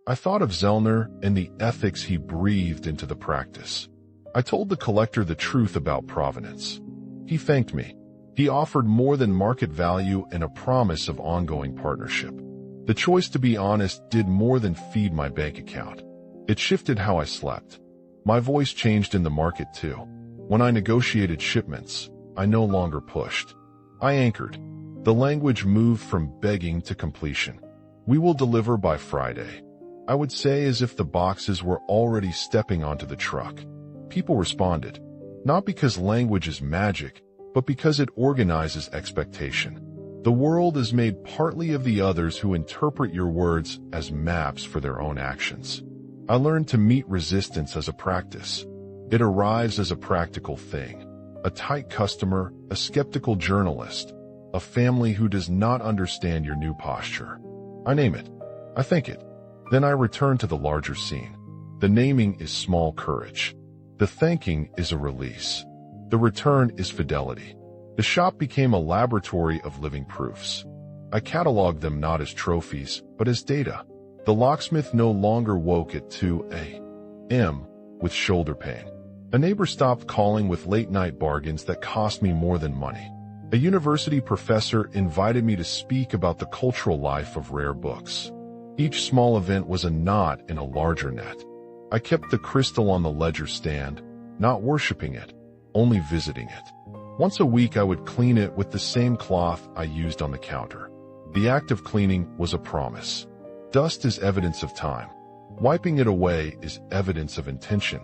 I thought of Zellner and the ethics he breathed into the practice. I told the collector the truth about provenance. He thanked me. He offered more than market value and a promise of ongoing partnership. The choice to be honest did more than feed my bank account. It shifted how I slept. My voice changed in the market too. When I negotiated shipments, I no longer pushed. I anchored. The language moved from begging to completion. We will deliver by Friday. I would say as if the boxes were already stepping onto the truck. People responded, not because language is magic, but because it organizes expectation. The world is made partly of the others who interpret your words as maps for their own actions. I learned to meet resistance as a practice. It arrives as a practical thing. A tight customer, a skeptical journalist, a family who does not understand your new posture. I name it. I think it. Then I return to the larger scene. The naming is small courage. The thanking is a release. The return is fidelity. The shop became a laboratory of living proofs. I cataloged them not as trophies, but as data. The locksmith no longer woke at 2 a.m. with shoulder pain. A neighbor stopped calling with late-night bargains that cost me more than money. A university professor invited me to speak about the cultural life of rare books. Each small event was a knot in a larger net. I kept the crystal on the ledger stand, not worshiping it, only visiting it. Once a week I would clean it with the same cloth I used on the counter. The act of cleaning was a promise. Dust is evidence of time. Wiping it away is evidence of intention.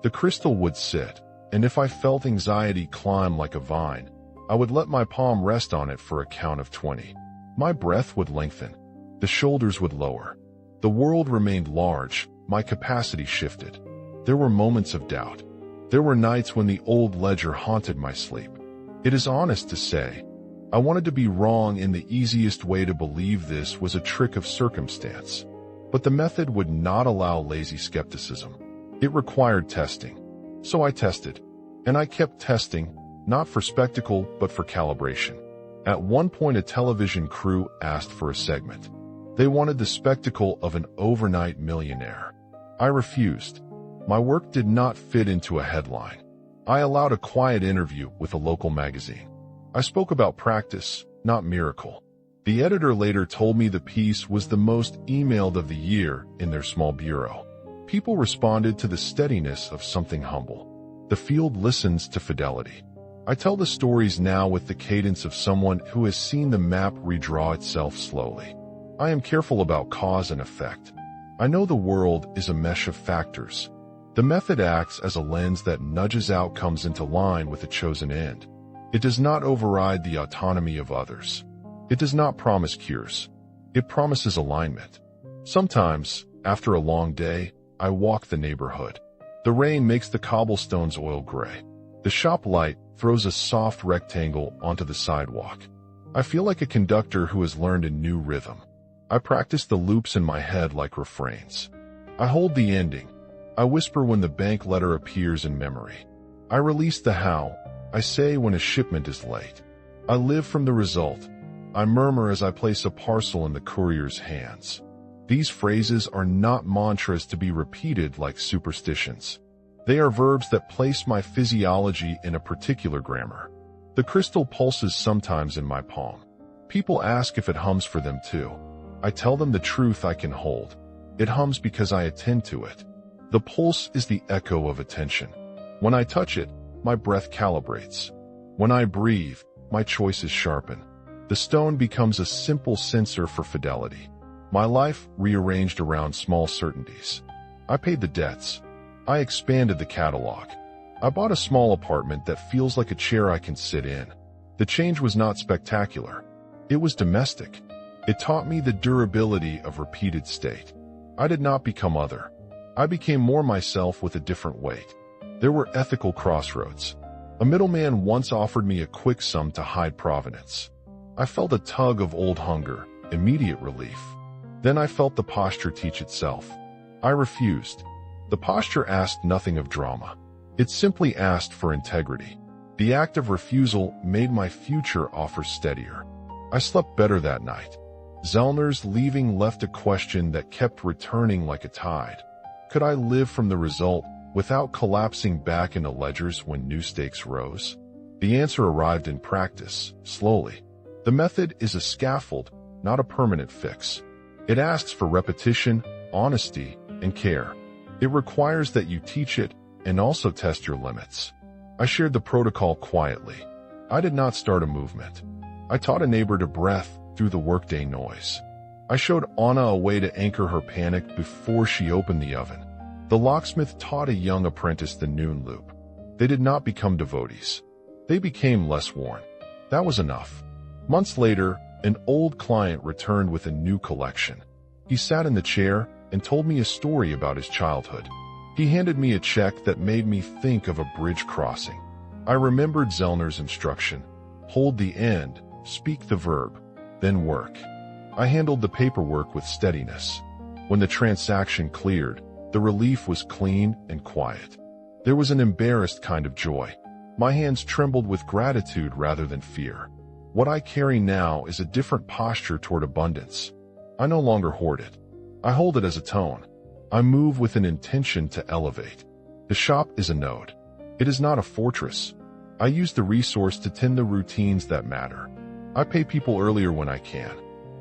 The crystal would sit, and if I felt anxiety climb like a vine, I would let my palm rest on it for a count of 20. My breath would lengthen. The shoulders would lower. The world remained large. My capacity shifted. There were moments of doubt. There were nights when the old ledger haunted my sleep. It is honest to say, I wanted to be wrong, and the easiest way to believe this was a trick of circumstance. But the method would not allow lazy skepticism. It required testing. So I tested. And I kept testing, not for spectacle, but for calibration. At one point, a television crew asked for a segment. They wanted the spectacle of an overnight millionaire. I refused. My work did not fit into a headline. I allowed a quiet interview with a local magazine. I spoke about practice, not miracle. The editor later told me the piece was the most emailed of the year in their small bureau. People responded to the steadiness of something humble. The field listens to fidelity. I tell the stories now with the cadence of someone who has seen the map redraw itself slowly. I am careful about cause and effect. I know the world is a mesh of factors. The method acts as a lens that nudges outcomes into line with a chosen end. It does not override the autonomy of others. It does not promise cures. It promises alignment. Sometimes, after a long day, I walk the neighborhood. The rain makes the cobblestones oil gray. The shop light throws a soft rectangle onto the sidewalk. I feel like a conductor who has learned a new rhythm. I practice the loops in my head like refrains. I hold the ending. I whisper when the bank letter appears in memory. I release the how. I say when a shipment is late. I live from the result. I murmur as I place a parcel in the courier's hands. These phrases are not mantras to be repeated like superstitions. They are verbs that place my physiology in a particular grammar. The crystal pulses sometimes in my palm. People ask if it hums for them too. I tell them the truth I can hold. It hums because I attend to it. The pulse is the echo of attention. When I touch it, my breath calibrates. When I breathe, my choices sharpen. The stone becomes a simple sensor for fidelity. My life rearranged around small certainties. I paid the debts. I expanded the catalog. I bought a small apartment that feels like a chair I can sit in. The change was not spectacular. It was domestic. It taught me the durability of repeated state. I did not become other. I became more myself with a different weight. There were ethical crossroads. A middleman once offered me a quick sum to hide provenance. I felt a tug of old hunger, immediate relief. Then I felt the posture teach itself. I refused. The posture asked nothing of drama. It simply asked for integrity. The act of refusal made my future offer steadier. I slept better that night. Zellner's leaving left a question that kept returning like a tide. Could I live from the result without collapsing back into ledgers when new stakes rose? The answer arrived in practice, slowly. The method is a scaffold, not a permanent fix. It asks for repetition, honesty, and care. It requires that you teach it and also test your limits. I shared the protocol quietly. I did not start a movement. I taught a neighbor to breath through the workday noise. I showed Anna a way to anchor her panic before she opened the oven. The locksmith taught a young apprentice the noon loop. They did not become devotees. They became less worn. That was enough. Months later, an old client returned with a new collection. He sat in the chair and told me a story about his childhood. He handed me a check that made me think of a bridge crossing. I remembered Zellner's instruction. Hold the end, speak the verb, then work. I handled the paperwork with steadiness. When the transaction cleared, the relief was clean and quiet. There was an embarrassed kind of joy. My hands trembled with gratitude rather than fear. What I carry now is a different posture toward abundance. I no longer hoard it. I hold it as a tone. I move with an intention to elevate. The shop is a node. It is not a fortress. I use the resource to tend the routines that matter. I pay people earlier when I can.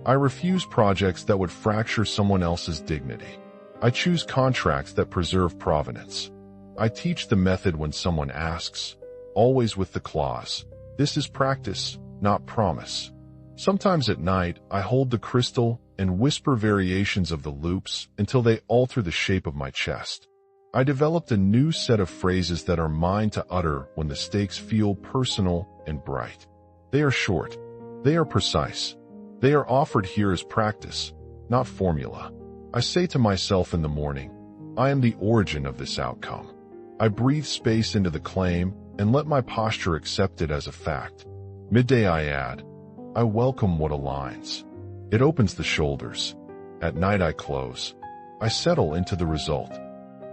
I refuse projects that would fracture someone else's dignity. I choose contracts that preserve provenance. I teach the method when someone asks, always with the clause, this is practice, not promise. Sometimes at night, I hold the crystal and whisper variations of the loops until they alter the shape of my chest. I developed a new set of phrases that are mine to utter when the stakes feel personal and bright. They are short. They are precise. They are offered here as practice, not formula. I say to myself in the morning, I am the origin of this outcome. I breathe space into the claim and let my posture accept it as a fact. Midday I add, I welcome what aligns. It opens the shoulders. At night I close. I settle into the result.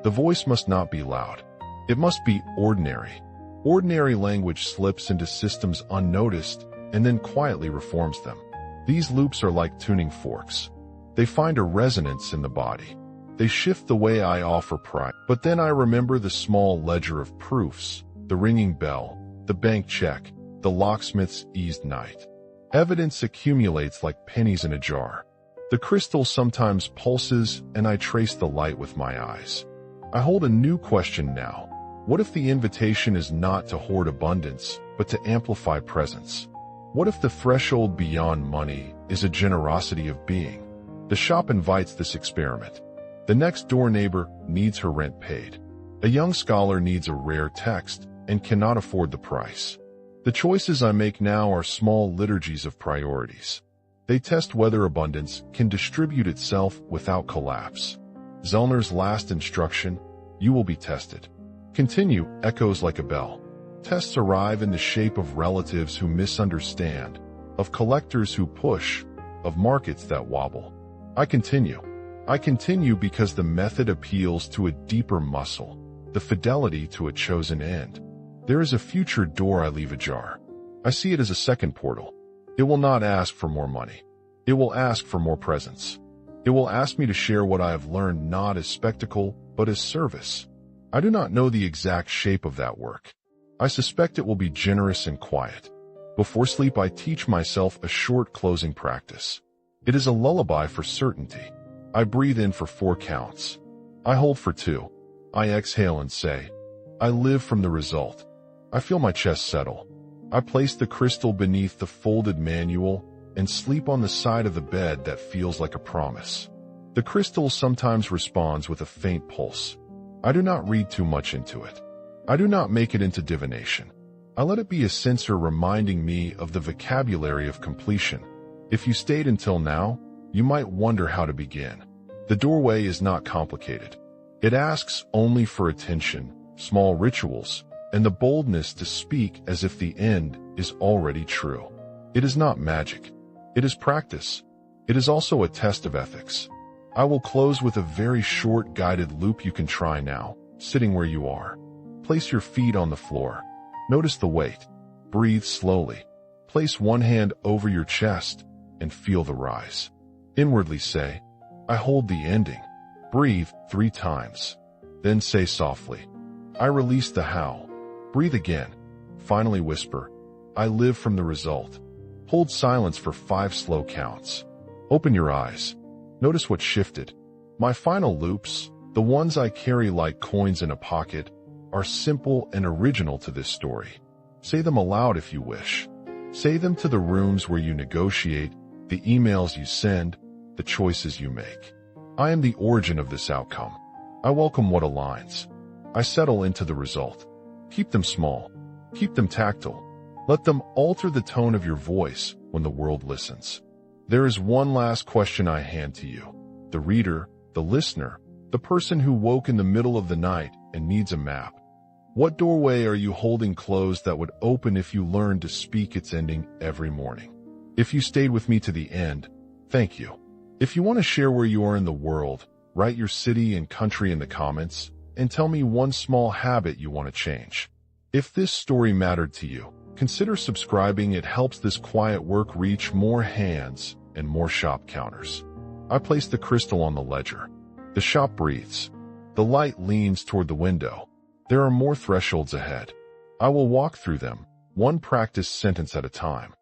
The voice must not be loud. It must be ordinary. Ordinary language slips into systems unnoticed and then quietly reforms them. These loops are like tuning forks. They find a resonance in the body. They shift the way I offer price. But then I remember the small ledger of proofs, the ringing bell, the bank check, the locksmith's eased night. Evidence accumulates like pennies in a jar. The crystal sometimes pulses, and I trace the light with my eyes. I hold a new question now. What if the invitation is not to hoard abundance, but to amplify presence? What if the threshold beyond money is a generosity of being? The shop invites this experiment. The next door neighbor needs her rent paid. A young scholar needs a rare text and cannot afford the price. The choices I make now are small liturgies of priorities. They test whether abundance can distribute itself without collapse. Zellner's last instruction, you will be tested. Continue, echoes like a bell. Tests arrive in the shape of relatives who misunderstand, of collectors who push, of markets that wobble. I continue. I continue because the method appeals to a deeper muscle, the fidelity to a chosen end. There is a future door I leave ajar. I see it as a second portal. It will not ask for more money. It will ask for more presence. It will ask me to share what I have learned not as spectacle, but as service. I do not know the exact shape of that work. I suspect it will be generous and quiet. Before sleep, I teach myself a short closing practice. It is a lullaby for certainty. I breathe in for 4 counts. I hold for 2. I exhale and say, I live from the result. I feel my chest settle. I place the crystal beneath the folded manual and sleep on the side of the bed that feels like a promise. The crystal sometimes responds with a faint pulse. I do not read too much into it. I do not make it into divination. I let it be a sensor reminding me of the vocabulary of completion. If you stayed until now, you might wonder how to begin. The doorway is not complicated. It asks only for attention, small rituals, and the boldness to speak as if the end is already true. It is not magic. It is practice. It is also a test of ethics. I will close with a very short guided loop you can try now, sitting where you are. Place your feet on the floor. Notice the weight. Breathe slowly. Place one hand over your chest and feel the rise. Inwardly say, I hold the ending. Breathe 3 times. Then say softly, I release the howl. Breathe again. Finally whisper, I live from the result. Hold silence for 5 slow counts. Open your eyes. Notice what shifted. My final loops, the ones I carry like coins in a pocket, are simple and original to this story. Say them aloud if you wish. Say them to the rooms where you negotiate, the emails you send, the choices you make. I am the origin of this outcome. I welcome what aligns. I settle into the result. Keep them small. Keep them tactile. Let them alter the tone of your voice when the world listens. There is one last question I hand to you. The reader, the listener, the person who woke in the middle of the night and needs a map. What doorway are you holding closed that would open if you learned to speak its ending every morning? If you stayed with me to the end, thank you. If you want to share where you are in the world, write your city and country in the comments, and tell me one small habit you want to change. If this story mattered to you, consider subscribing. It helps this quiet work reach more hands and more shop counters. I place the crystal on the ledger. The shop breathes. The light leans toward the window. There are more thresholds ahead. I will walk through them, one practice sentence at a time.